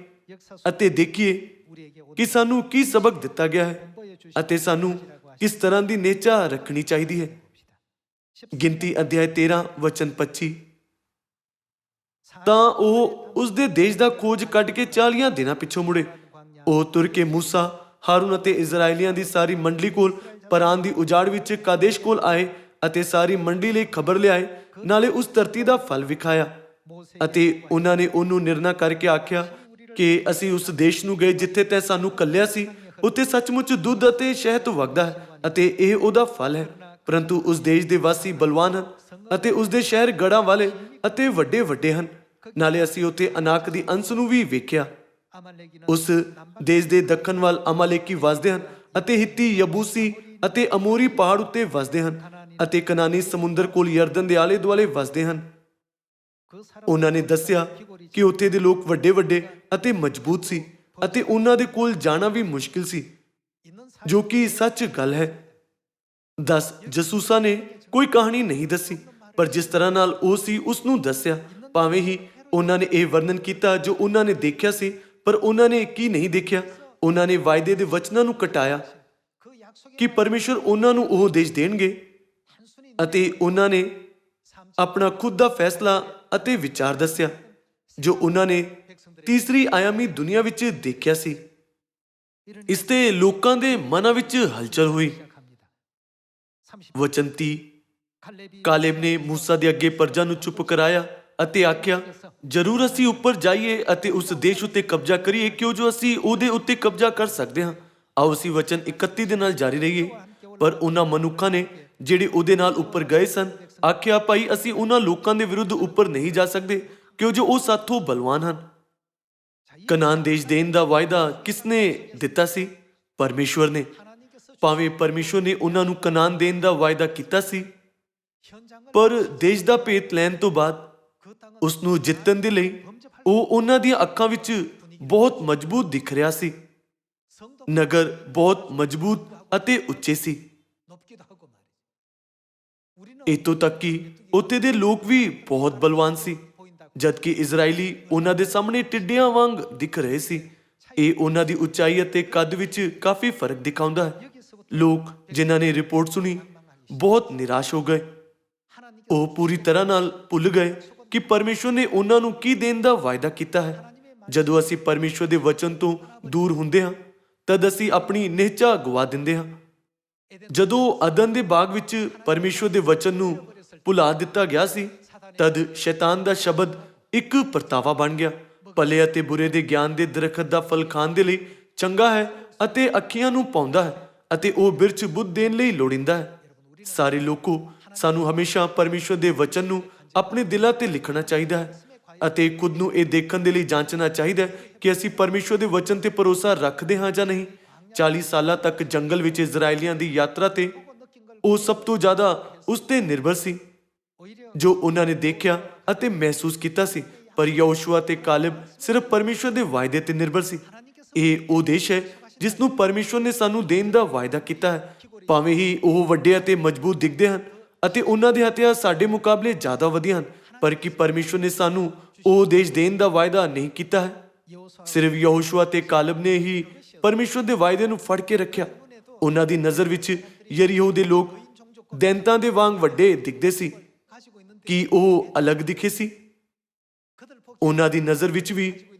ਅਤੇ ਦੇਖੀਏ ਕਿ ਸਾਨੂੰ ਕੀ ਸਬਕ ਦਿੱਤਾ ਗਿਆ ਹੈ ਅਤੇ ਸਾਨੂੰ ਕਿਸ ਤਰ੍ਹਾਂ ਦੀ ਨਿਹਚਾ ਰੱਖਣੀ ਚਾਹੀਦੀ ਹੈ। ਗਿਣਤੀ ਅਧਿਆਇ 13 ਵਚਨ 25। ਤਾਂ ਉਹ ਉਸ ਦੇ ਦੇਸ਼ ਦਾ ਖੋਜ ਕੱਢ ਕੇ 40 ਦਿਨਾਂ ਪਿੱਛੋਂ ਮੁੜੇ। ਉਹ ਤੁਰ ਕੇ ਮੂਸਾ, ਹਾरून ਅਤੇ ਇਜ਼ਰਾਈਲੀਆਂ ਦੀ ਸਾਰੀ ਮੰਡਲੀ ਕੋਲ ਪਰਾਨ ਦੀ ਉਜਾੜ ਵਿੱਚ ਕਾਦੇਸ਼ ਕੋਲ ਆਏ ਅਤੇ ਸਾਰੀ ਮੰਡੀ ਲਈ ਖਬਰ ਲਿਆਏ, ਨਾਲੇ ਉਸ ਧਰਤੀ ਦਾ ਫਲ ਵਿਖਾਇਆ। ਅਤੇ ਉਹਨਾਂ ਨੇ ਉਹਨੂੰ ਨਿਰਣਾ ਕਰਕੇ ਆਖਿਆ ਕਿ ਅਸੀਂ ਉਸ ਦੇਸ਼ ਨੂੰ ਗਏ ਜਿੱਥੇ ਤੈਂ ਸਾਨੂੰ ਕੱਲਿਆ ਸੀ। ਉੱਥੇ ਸੱਚਮੁੱਚ ਦੁੱਧ ਅਤੇ ਸ਼ਹਿਦ ਵਗਦਾ ਹੈ ਅਤੇ ਇਹ ਉਹਦਾ ਫਲ ਹੈ। ਪਰੰਤੂ ਉਸ ਦੇਸ਼ ਦੇ ਵਾਸੀ ਬਲਵਾਨ ਹਨ ਅਤੇ ਉਸ ਦੇ ਸ਼ਹਿਰ ਗੜ੍ਹਾਂ ਵਾਲੇ ਅਤੇ ਵੱਡੇ ਵੱਡੇ ਹਨ। ਨਾਲੇ ਅਸੀਂ ਉੱਥੇ ਅਨਾਕ ਦੀ ਅੰਸ ਨੂੰ ਵੀ ਵੇਖਿਆ। ਉਸ ਦੇਸ਼ ਦੇ ਦੱਖਣ ਵੱਲ ਅਮਾਲੇਕੀ ਵਸਦੇ ਹਨ ਅਤੇ ਹਿੱਤੀ, ਯਬੂਸੀ ਅਤੇ ਅਮੋਰੀ ਪਹਾੜ ਉੱਤੇ ਵਸਦੇ ਹਨ ਅਤੇ ਕਨਾਨੀ ਸਮੁੰਦਰ ਕੋਲ ਯਰਦਨ ਦੇ ਆਲੇ ਦੁਆਲੇ ਵਸਦੇ ਹਨ। ਉਹਨਾਂ ਨੇ ਦੱਸਿਆ ਕਿ ਉੱਥੇ ਦੇ ਲੋਕ ਵੱਡੇ ਵੱਡੇ ਅਤੇ ਮਜ਼ਬੂਤ ਸੀ ਅਤੇ ਉਹਨਾਂ ਦੇ ਕੋਲ ਜਾਣਾ ਵੀ ਮੁਸ਼ਕਿਲ ਸੀ, ਜੋ ਕਿ ਸੱਚ ਗੱਲ ਹੈ। 10 ਜਸੂਸਾਂ ਨੇ ਕੋਈ ਕਹਾਣੀ ਨਹੀਂ ਦੱਸੀ, ਪਰ ਜਿਸ ਤਰ੍ਹਾਂ ਨਾਲ ਉਹ ਸੀ ਉਸ ਨੂੰ ਦੱਸਿਆ। ਭਾਵੇਂ ਹੀ ਉਹਨਾਂ ਨੇ ਇਹ ਵਰਣਨ ਕੀਤਾ ਜੋ ਉਹਨਾਂ ਨੇ ਦੇਖਿਆ ਸੀ, ਪਰ ਉਹਨਾਂ ਨੇ ਕੀ ਨਹੀਂ ਦੇਖਿਆ। ਉਹਨਾਂ ਨੇ ਵਾਅਦੇ ਦੇ ਵਚਨਾਂ ਨੂੰ ਕਟਾਇਆ ਕਿ ਪਰਮੇਸ਼ਵਰ ਉਹਨਾਂ ਨੂੰ ਉਹ ਦੇਸ਼ ਦੇਣਗੇ ਅਤੇ ਉਹਨਾਂ ਨੇ ਆਪਣਾ ਖੁਦ ਦਾ ਫੈਸਲਾ ਅਤੇ ਵਿਚਾਰ ਦੱਸਿਆ ਜੋ ਉਹਨਾਂ ਨੇ ਤੀਸਰੀ ਆਯਾਮੀ ਦੁਨੀਆ ਵਿੱਚ ਦੇਖਿਆ ਸੀ। ਇਸ ਤੇ ਲੋਕਾਂ ਦੇ ਮਨਾਂ ਵਿੱਚ ਹਲਚਲ ਹੋਈ। ਵਚਨ 30। ਕਾਲੇਬ ਨੇ ਮੂਸਾ ਦੇ ਅੱਗੇ ਪਰਜਾ ਨੂੰ ਚੁੱਪ ਕਰਾਇਆ ਅਤੇ ਆਖਿਆ, ਜ਼ਰੂਰ ਅਸੀਂ ਉੱਪਰ ਜਾਈਏ ਅਤੇ ਉਸ ਦੇਸ਼ ਉੱਤੇ ਕਬਜ਼ਾ ਕਰੀਏ, ਕਿਉਂ ਜੋ ਅਸੀਂ ਉਹਦੇ ਉੱਤੇ ਕਬਜ਼ਾ ਕਰ ਸਕਦੇ ਹਾਂ। ਆਓ ਅਸੀਂ ਵਚਨ 31 ਦੇ ਨਾਲ ਜਾਰੀ ਰਹੀਏ। ਪਰ ਉਹਨਾਂ ਮਨੁੱਖਾਂ ਨੇ ਜਿਹੜੇ ਉਹਦੇ ਨਾਲ ਉੱਪਰ ਗਏ ਸਨ ਆਖਿਆ, ਭਾਈ ਅਸੀਂ ਉਹਨਾਂ ਲੋਕਾਂ ਦੇ ਵਿਰੁੱਧ ਉੱਪਰ ਨਹੀਂ ਜਾ ਸਕਦੇ ਕਿਉਂ ਜੋ ਉਹ ਸਾਥੋਂ ਬਲਵਾਨ ਹਨ। ਕਨਾਨ ਦੇਸ਼ ਦੇਣ ਦਾ ਵਾਅਦਾ ਕਿਸਨੇ ਦਿੱਤਾ ਸੀ? ਪਰਮੇਸ਼ਵਰ ਨੇ। ਭਾਵੇਂ ਪਰਮੇਸ਼ਵਰ ਨੇ ਉਹਨਾਂ ਨੂੰ ਕਨਾਨ ਦੇਣ ਦਾ ਵਾਅਦਾ ਕੀਤਾ ਸੀ, ਪਰ ਦੇਸ਼ ਦਾ ਭੇਤ ਲੈਣ ਤੋਂ ਬਾਅਦ ਉਸ ਨੂੰ ਜਿੱਤਣ ਦੇ ਲਈ ਉਹ ਉਹਨਾਂ ਦੀਆਂ ਅੱਖਾਂ ਵਿੱਚ ਬਹੁਤ ਮਜ਼ਬੂਤ ਦਿਖ ਰਿਹਾ ਸੀ। ਨਗਰ ਬਹੁਤ ਮਜ਼ਬੂਤ ਅਤੇ ਉੱਚੇ ਸੀ, ਇੱਥੋਂ ਤੱਕ ਕਿ ਉੱਥੇ ਦੇ ਲੋਕ ਵੀ ਬਹੁਤ ਬਲਵਾਨ ਸੀ, ਜਦਕਿ ਇਜ਼ਰਾਈਲੀ ਉਹਨਾਂ ਦੇ ਸਾਹਮਣੇ ਟਿੱਡਿਆਂ ਵਾਂਗ ਦਿਖ ਰਹੇ ਸੀ। ਇਹ ਉਹਨਾਂ ਦੀ ਉਚਾਈ ਅਤੇ ਕੱਦ ਵਿੱਚ ਕਾਫੀ ਫਰਕ ਦਿਖਾਉਂਦਾ ਹੈ। ਲੋਕ ਜਿਨ੍ਹਾਂ ਨੇ ਰਿਪੋਰਟ ਸੁਣੀ ਬਹੁਤ ਨਿਰਾਸ਼ ਹੋ ਗਏ। ਉਹ ਪੂਰੀ ਤਰ੍ਹਾਂ ਨਾਲ ਭੁੱਲ ਗਏ ਕਿ ਪਰਮੇਸ਼ਵਰ ਨੇ ਉਹਨਾਂ ਨੂੰ ਕੀ ਦੇਣ ਦਾ ਵਾਅਦਾ ਕੀਤਾ ਹੈ। ਜਦੋਂ ਅਸੀਂ ਪਰਮੇਸ਼ਵਰ ਦੇ ਵਚਨ ਤੋਂ ਦੂਰ ਹੁੰਦੇ ਹਾਂ ਤਦ ਅਸੀਂ ਆਪਣੀ ਨਿਹਚਾ ਗਵਾ ਦਿੰਦੇ ਹਾਂ। ਜਦੋਂ ਅਦਨ ਦੇ ਬਾਗ ਵਿੱਚ ਪਰਮੇਸ਼ਵਰ ਦੇ ਵਚਨ ਨੂੰ ਭੁਲਾ ਦਿੱਤਾ ਗਿਆ ਸੀ ਤਦ ਸ਼ੈਤਾਨ ਦਾ ਸ਼ਬਦ ਇੱਕ ਪਰਤਾਵਾ ਬਣ ਗਿਆ। ਭਲੇ ਅਤੇ ਬੁਰੇ ਦੇ ਗਿਆਨ ਦੇ ਦਰਖਤ ਦਾ ਫਲ ਖਾਣ ਦੇ ਲਈ ਚੰਗਾ ਹੈ ਅਤੇ ਅੱਖੀਆਂ ਨੂੰ ਪਾਉਂਦਾ ਹੈ ਅਤੇ ਉਹ ਬਿਰਛ ਬੁੱਧ ਦੇਣ ਲਈ ਲੋੜੀਂਦਾ ਹੈ। ਸਾਰੇ ਲੋਕੋ, ਸਾਨੂੰ ਹਮੇਸ਼ਾ ਪਰਮੇਸ਼ਵਰ ਦੇ ਵਚਨ ਨੂੰ ਆਪਣੇ ਦਿਲਾਂ ਤੇ ਲਿਖਣਾ ਚਾਹੀਦਾ ਹੈ ਅਤੇ ਖੁਦ ਨੂੰ ਇਹ ਦੇਖਣ ਦੇ ਲਈ ਜਾਂਚਣਾ ਚਾਹੀਦਾ ਹੈ ਕਿ ਅਸੀਂ ਪਰਮੇਸ਼ਵਰ ਦੇ ਵਚਨ ਤੇ ਭਰੋਸਾ ਰੱਖਦੇ ਹਾਂ ਜਾਂ ਨਹੀਂ। 40 ਸਾਲਾਂ ਤੱਕ ਜੰਗਲ ਵਿੱਚ ਇਜ਼ਰਾਈਲੀਆਂ ਦੀ ਯਾਤਰਾ ਤੇ ਉਹ ਸਭ ਤੋਂ ਜ਼ਿਆਦਾ ਉਸ ਤੇ ਨਿਰਭਰ ਸੀ ਜੋ ਉਹਨਾਂ ਨੇ ਦੇਖਿਆ ਅਤੇ ਮਹਿਸੂਸ ਕੀਤਾ ਸੀ, ਪਰ ਯਹੋਸ਼ੂਆ ਤੇ ਕਾਲਬ ਸਿਰਫ ਪਰਮੇਸ਼ਵਰ ਦੇ ਵਾਅਦੇ ਤੇ ਨਿਰਭਰ ਸੀ। ਇਹ ਉਹ ਦੇਸ਼ ਹੈ ਜਿਸ ਨੂੰ ਪਰਮੇਸ਼ਵਰ ਨੇ ਸਾਨੂੰ ਦੇਣ ਦਾ ਵਾਅਦਾ ਕੀਤਾ ਹੈ। ਭਾਵੇਂ ਹੀ ਉਹ ਵੱਡੇ ਅਤੇ ਮਜ਼ਬੂਤ ਦਿਖਦੇ ਹਨ ਅਤੇ ਉਹਨਾਂ ਦੇ ਹਥਿਆਰ ਸਾਡੇ ਮੁਕਾਬਲੇ ਜ਼ਿਆਦਾ ਵਧੀਆ ਹਨ, ਪਰ ਕੀ ਪਰਮੇਸ਼ਵਰ ਨੇ ਸਾਨੂੰ ਉਹ ਦੇਸ਼ ਦੇਣ ਦਾ ਵਾਅਦਾ ਨਹੀਂ ਕੀਤਾ ਹੈ? ਸਿਰਫ ਯਹੋਸ਼ੂਆ ਤੇ ਕਾਲਬ ਨੇ ਹੀ ਪਰਮੇਸ਼ਵਰ ਦੇ ਵਾਅਦੇ ਨੂੰ ਫੜ ਕੇ ਰੱਖਿਆ। ਉਹਨਾਂ ਦੀ ਨਜ਼ਰ ਵਿੱਚ ਯਰੀਹੋ ਦੇ ਲੋਕ ਦੈਂਤਾਂ ਦੇ ਵਾਂਗ ਵੱਡੇ ਦਿਖਦੇ ਸੀ। ਕੀ ਉਹ ਅਲੱਗ ਦਿਖੇ ਸੀ? ਉਹਨਾਂ ਦੀ ਨਜ਼ਰ ਵਿੱਚ ਵੀ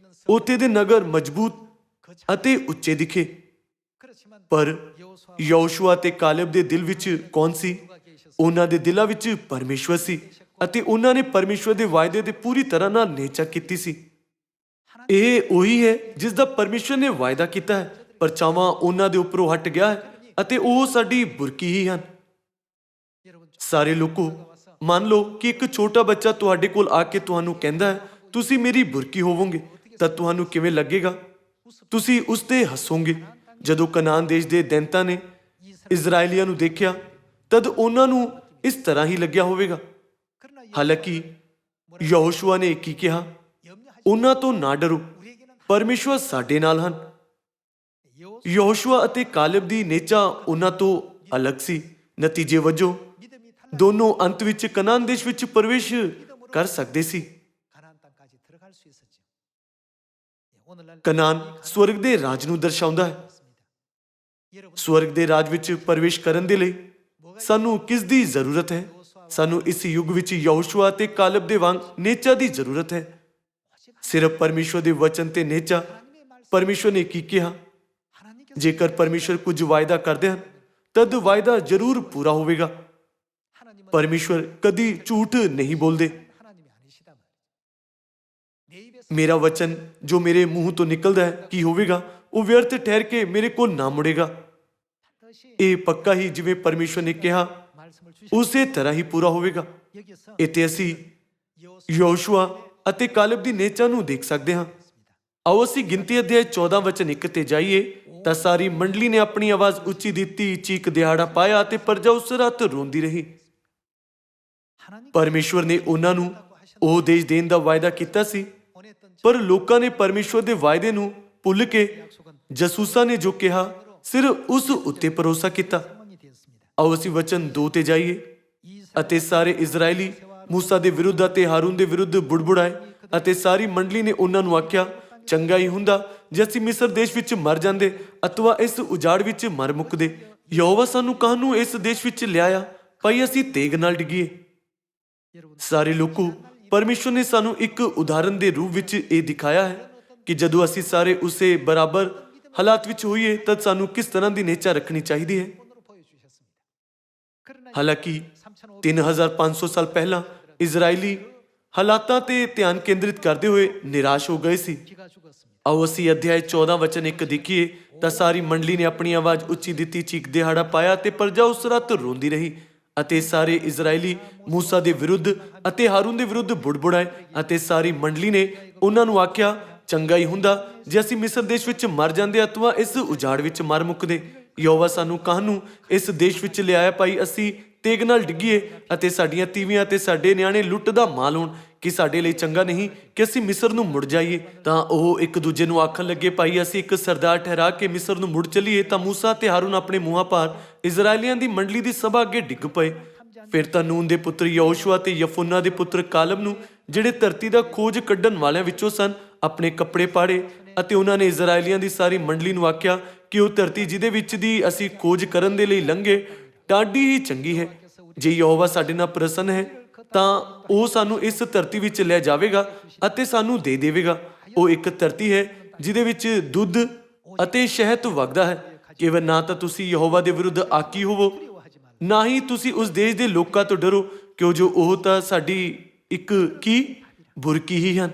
ਉੱਥੇ ਦੇ ਨਗਰ ਮਜ਼ਬੂਤ ਅਤੇ ਉੱਚੇ ਦਿਖੇ, ਪਰ ਯਹੋਸ਼ੂਆ ਤੇ ਕਾਲਬ ਦੇ ਦਿਲ ਵਿੱਚ ਕੌਣ ਸੀ? ਉਹਨਾਂ ਦੇ ਦਿਲਾਂ ਵਿੱਚ ਪਰਮੇਸ਼ਵਰ ਸੀ ਅਤੇ ਉਹਨਾਂ ਨੇ ਪਰਮੇਸ਼ਵਰ ਦੇ ਵਾਅਦੇ ਤੇ ਪੂਰੀ ਤਰ੍ਹਾਂ ਨਾਲ ਨਿਹਚਾ ਕੀਤੀ ਸੀ। ਇਹ ਉਹੀ ਹੈ ਜਿਸ ਦਾ ਪਰਮੇਸ਼ਵਰ ਨੇ ਵਾਅਦਾ ਕੀਤਾ ਹੈ। ਪਰਛਾਵਾਂ ਉਹਨਾਂ ਦੇ ਉੱਪਰੋਂ ਹਟ ਗਿਆ ਹੈ ਅਤੇ ਉਹ ਸਾਡੀ ਬੁਰਕੀ ਹੀ ਹਨ। ਸਾਰੇ ਲੋਕੋ, ਮੰਨ ਲਓ ਕਿ ਇੱਕ ਛੋਟਾ ਬੱਚਾ ਤੁਹਾਡੇ ਕੋਲ ਆ ਕੇ ਤੁਹਾਨੂੰ ਕਹਿੰਦਾ ਹੈ ਤੁਸੀਂ ਮੇਰੀ ਬੁਰਕੀ ਹੋਵੋਗੇ, ਤਾਂ ਤੁਹਾਨੂੰ ਕਿਵੇਂ ਲੱਗੇਗਾ? ਤੁਸੀਂ ਉਸ ਤੇ ਹੱਸੋਗੇ। ਜਦੋਂ ਕਨਾਨ ਦੇਸ਼ ਦੇ ਦੈਂਤਾਂ ਨੇ ਇਜ਼ਰਾਈਲੀਆਂ ਨੂੰ ਦੇਖਿਆ ਤਦ ਉਹਨਾਂ ਨੂੰ ਇਸ ਤਰ੍ਹਾਂ ਹੀ ਲੱਗਿਆ ਹੋਵੇਗਾ। ਹਾਲਾਂਕਿ ਯਹੋਸ਼ੂਆ ਨੇ ਕੀ ਕਿਹਾ? ਉਹਨਾਂ ਤੋਂ ਨਾ ਡਰੋ, ਪਰਮੇਸ਼ਵਰ ਸਾਡੇ ਨਾਲ ਹਨ। ਯਹੋਸ਼ੂਆ ਅਤੇ ਕਾਲਬ ਦੀ ਨੇਚਾ ਉਹਨਾਂ ਤੋਂ ਅਲੱਗ ਸੀ। ਨਤੀਜੇ ਵਜੋਂ ਦੋਨੋਂ ਅੰਤ ਵਿੱਚ ਕਨਾਨ ਦੇਸ਼ ਵਿੱਚ ਪ੍ਰਵੇਸ਼ ਕਰ ਸਕਦੇ ਸੀ। ਕਨਾਨ ਸਵਰਗ ਦੇ ਰਾਜ ਨੂੰ ਦਰਸਾਉਂਦਾ ਹੈ। ਸਵਰਗ ਦੇ ਰਾਜ ਵਿੱਚ ਪ੍ਰਵੇਸ਼ ਕਰਨ ਦੇ ਲਈ ਸਾਨੂੰ ਕਿਸ ਦੀ ਜ਼ਰੂਰਤ ਹੈ? ਸਾਨੂੰ ਇਸ ਯੁੱਗ ਵਿੱਚ ਯਹੋਸ਼ੂਆ ਤੇ ਕਾਲਬ ਦੇ ਵਾਂਗ ਨੇਚਾ ਦੀ ਜ਼ਰੂਰਤ ਹੈ। ਸਿਰਫ ਪਰਮੇਸ਼ਵਰ ਦੇ ਵਚਨ ਤੇ ਨੇਚਾ। ਪਰਮੇਸ਼ਵਰ ਨੇ ਕੀ ਕਿਹਾ? ਜੇਕਰ ਪਰਮੇਸ਼ਵਰ ਕੁਝ ਵਾਅਦਾ ਕਰਦੇ ਹਨ ਤਦ ਵਾਅਦਾ ਜ਼ਰੂਰ ਪੂਰਾ ਹੋਵੇਗਾ। ਪਰਮੇਸ਼ਵਰ ਕਦੀ ਝੂਠ ਨਹੀਂ ਬੋਲਦੇ। ਮੇਰਾ ਵਚਨ ਜੋ ਮੇਰੇ ਮੂੰਹ ਤੋਂ ਨਿਕਲਦਾ ਹੈ ਕੀ ਹੋਵੇਗਾ? ਉਹ ਵਿਅਰਥ ਠਹਿਰ ਕੇ ਮੇਰੇ ਕੋਲ ਨਾ ਮੁੜੇਗਾ। ਇਹ ਪੱਕਾ ਹੀ ਜਿਵੇਂ ਪਰਮੇਸ਼ਵਰ ਨੇ ਕਿਹਾ ਉਸੇ ਤਰ੍ਹਾਂ ਹੀ ਪੂਰਾ ਹੋਵੇਗਾ। ਇੱਥੇ ਅਸੀਂ ਯਹੋਸ਼ੂਆ ਅਤੇ ਕਾਲਬ ਦੀ ਨੇਚਾ ਨੂੰ ਦੇਖ ਸਕਦੇ ਹਾਂ। ਆਓ ਅਸੀਂ ਗਿਣਤੀ ਅਧਿਆਇ 14 ਵਚਨ 1 ਤੇ ਜਾਈਏ। ਤਾਂ ਸਾਰੀ ਮੰਡਲੀ ਨੇ ਆਪਣੀ ਆਵਾਜ਼ ਉੱਚੀ ਦਿੱਤੀ, ਚੀਕ ਦਿਹਾੜਾ ਪਾਇਆ ਅਤੇ ਪ੍ਰਜਾ ਉਸ ਰਾਤ ਰੋਂਦੀ ਰਹੀ। ਪਰਮੇਸ਼ਵਰ ਨੇ ਉਹਨਾਂ ਨੂੰ ਉਹ ਦੇਸ਼ ਦੇਣ ਦਾ ਵਾਅਦਾ ਕੀਤਾ ਸੀ, ਪਰ ਲੋਕਾਂ ਨੇ ਪਰਮੇਸ਼ਵਰ ਦੇ ਵਾਅਦੇ ਨੂੰ ਭੁੱਲ ਕੇ ਜਸੂਸਾਂ ਨੇ ਜੋ ਕਿਹਾ ਸਿਰਫ ਉਸ ਉੱਤੇ ਭਰੋਸਾ ਕੀਤਾ। ਆਓ ਅਸੀਂ ਵਚਨ 2 ਤੇ ਜਾਈਏ। ਅਤੇ ਸਾਰੇ ਇਜ਼ਰਾਈਲੀ ਮੂਸਾ ਦੇ ਵਿਰੁੱਧ ਅਤੇ ਹਾਰੂਨ ਦੇ ਵਿਰੁੱਧ ਬੁੜਬੁੜਾਏ ਅਤੇ ਸਾਰੀ ਮੰਡਲੀ ਨੇ ਉਹਨਾਂ ਨੂੰ ਆਖਿਆ, ਚੰਗਾ ਹੀ ਹੁੰਦਾ ਜੇ ਅਸੀਂ ਮਿਸਰ ਦੇਸ਼ ਵਿੱਚ ਮਰ ਜਾਂਦੇ ਅਥਵਾ ਇਸ ਉਜਾੜ ਵਿੱਚ ਮਰ ਮੁੱਕਦੇ। ਯਹੋਵਾ ਸਾਨੂੰ ਕਾਹਨੂੰ ਇਸ ਦੇਸ਼ ਵਿੱਚ ਲਿਆਇਆ, ਭਾਈ ਅਸੀਂ ਤੇਗ ਨਾਲ ਡਿੱਗੀਏ। ਸਾਰੇ ਲੋਕੋ, ਪਰਮੇਸ਼ਵਰ ਨੇ ਸਾਨੂੰ ਇੱਕ ਉਦਾਹਰਨ ਦੇ ਰੂਪ ਵਿੱਚ ਇਹ ਦਿਖਾਇਆ ਹੈ ਕਿ ਜਦੋਂ ਅਸੀਂ ਸਾਰੇ ਉਸੇ ਬਰਾਬਰ ਹਾਲਾਤ ਵਿੱਚ ਹੋਈਏ ਤਦ ਸਾਨੂੰ ਕਿਸ ਤਰ੍ਹਾਂ ਦੀ ਨੇਚਾ ਰੱਖਣੀ ਚਾਹੀਦੀ ਹੈ। ਹਾਲਾਂਕਿ 3500 ਸਾਲ ਪਹਿਲਾਂ ਇਜ਼ਰਾਈਲੀ ਹਾਲਾਤਾਂ ਤੇ ਧਿਆਨ ਕੇਂਦਰਿਤ ਕਰਦੇ ਹੋਏ ਨਿਰਾਸ਼ ਹੋ ਗਏ ਸੀ। ਆਓ ਅਸੀਂ ਅਧਿਆਇ 14 ਵਚਨ 1 ਦੇਖੀਏ। ਤਾਂ ਸਾਰੀ ਮੰਡਲੀ ਨੇ ਆਪਣੀ ਆਵਾਜ਼ ਉੱਚੀ ਦਿੱਤੀ, ਚੀਕ ਦਿਹਾੜਾ ਪਾਇਆ ਤੇ ਪ੍ਰਜਾ ਉਸ ਰਾਤ ਰੋਂਦੀ ਰਹੀ। ਅਤੇ ਸਾਰੇ ਇਜ਼ਰਾਈਲੀ ਮੂਸਾ ਦੇ ਵਿਰੁੱਧ ਅਤੇ ਹਾਰੂਨ ਦੇ ਵਿਰੁੱਧ ਬੁੜਬੁੜਾਏ ਅਤੇ ਸਾਰੀ ਮੰਡਲੀ ਨੇ ਉਹਨਾਂ ਨੂੰ ਆਖਿਆ, ਚੰਗਾ ਹੀ ਹੁੰਦਾ ਜੇ ਅਸੀਂ ਮਿਸਰ ਦੇਸ਼ ਵਿੱਚ ਮਰ ਜਾਂਦੇ ਅਥਵਾ ਇਸ ਉਜਾੜ ਵਿੱਚ ਮਰ ਮੁੱਕਦੇ। ਯਹੋਵਾ ਸਾਨੂੰ ਕਾਹਨੂੰ ਇਸ ਦੇਸ਼ ਵਿੱਚ ਲਿਆਇਆ ਭਾਈ ਅਸੀਂ ਤੇਗ ਨਾਲ ਡਿੱਗੀਏ ਅਤੇ ਸਾਡੀਆਂ ਤੀਵੀਆਂ ਅਤੇ ਸਾਡੇ ਨਿਆਣੇ ਲੁੱਟ ਦਾ ਮਾਲ ਹੋਣ। ਕਿ ਸਾਡੇ ਲਈ ਚੰਗਾ ਨਹੀਂ ਕਿ ਅਸੀਂ ਮਿਸਰ ਨੂੰ ਮੁੜ ਜਾਈਏ। ਤਾਂ ਉਹ ਇੱਕ ਦੂਜੇ ਨੂੰ ਆਖਣ ਲੱਗੇ, ਭਾਈ ਅਸੀਂ ਇੱਕ ਸਰਦਾਰ ਠਹਿਰਾ ਕੇ ਮਿਸਰ ਨੂੰ ਮੁੜ ਚੱਲੀਏ। ਤਾਂ ਮੂਸਾ ਤੇ ਹਾਰੂਨ ਆਪਣੇ ਮੂੰਹਾਂ ਭਾਰ ਇਜ਼ਰਾਈਲੀਆਂ ਦੀ ਮੰਡਲੀ ਦੀ ਸਭਾ ਅੱਗੇ ਡਿੱਗ ਪਏ। ਫਿਰ ਤਾਂ ਨੂਨ ਦੇ ਪੁੱਤਰ ਯਹੋਸ਼ੂਆ ਤੇ ਯਫੁੰਨਾ ਦੇ ਪੁੱਤਰ ਕਾਲਬ ਨੂੰ, ਜਿਹੜੇ ਧਰਤੀ ਦਾ ਖੋਜ ਕੱਢਣ ਵਾਲਿਆਂ ਵਿੱਚੋਂ ਸਨ, ਆਪਣੇ ਕੱਪੜੇ ਪਾੜੇ ਅਤੇ ਉਹਨਾਂ ਨੇ ਇਜ਼ਰਾਈਲੀਆਂ ਦੀ ਸਾਰੀ ਮੰਡਲੀ ਨੂੰ ਆਖਿਆ ਕਿ ਉਹ ਧਰਤੀ ਜਿਹਦੇ ਵਿੱਚ ਦੀ ਅਸੀਂ ਖੋਜ ਕਰਨ ਦੇ ਲਈ ਲੰਘੇ ਡਾਢੀ ਹੀ ਚੰਗੀ ਹੈ। ਜੇ ਯਹੋਵਾ ਸਾਡੇ ਨਾਲ ਪ੍ਰਸੰਨ ਹੈ ਤਾਂ ਉਹ ਸਾਨੂੰ ਇਸ ਧਰਤੀ ਵਿੱਚ ਲੈ ਜਾਵੇਗਾ ਅਤੇ ਸਾਨੂੰ ਦੇ ਦੇਵੇਗਾ। ਉਹ ਇੱਕ ਧਰਤੀ ਹੈ ਜਿਹਦੇ ਵਿੱਚ ਦੁੱਧ ਅਤੇ ਸ਼ਹਿਦ ਵਗਦਾ ਹੈ। ਕੇਵਲ ਨਾ ਤਾਂ ਤੁਸੀਂ ਯਹੋਵਾ ਦੇ ਵਿਰੁੱਧ ਆਕੀ ਹੋਵੋ, ਨਾ ਹੀ ਤੁਸੀਂ ਉਸ ਦੇਸ਼ ਦੇ ਲੋਕਾਂ ਤੋਂ ਡਰੋ, ਕਿਉਂ ਜੋ ਉਹ ਤਾਂ ਸਾਡੀ ਇੱਕ ਬੁਰਕੀ ਹੀ ਹਨ।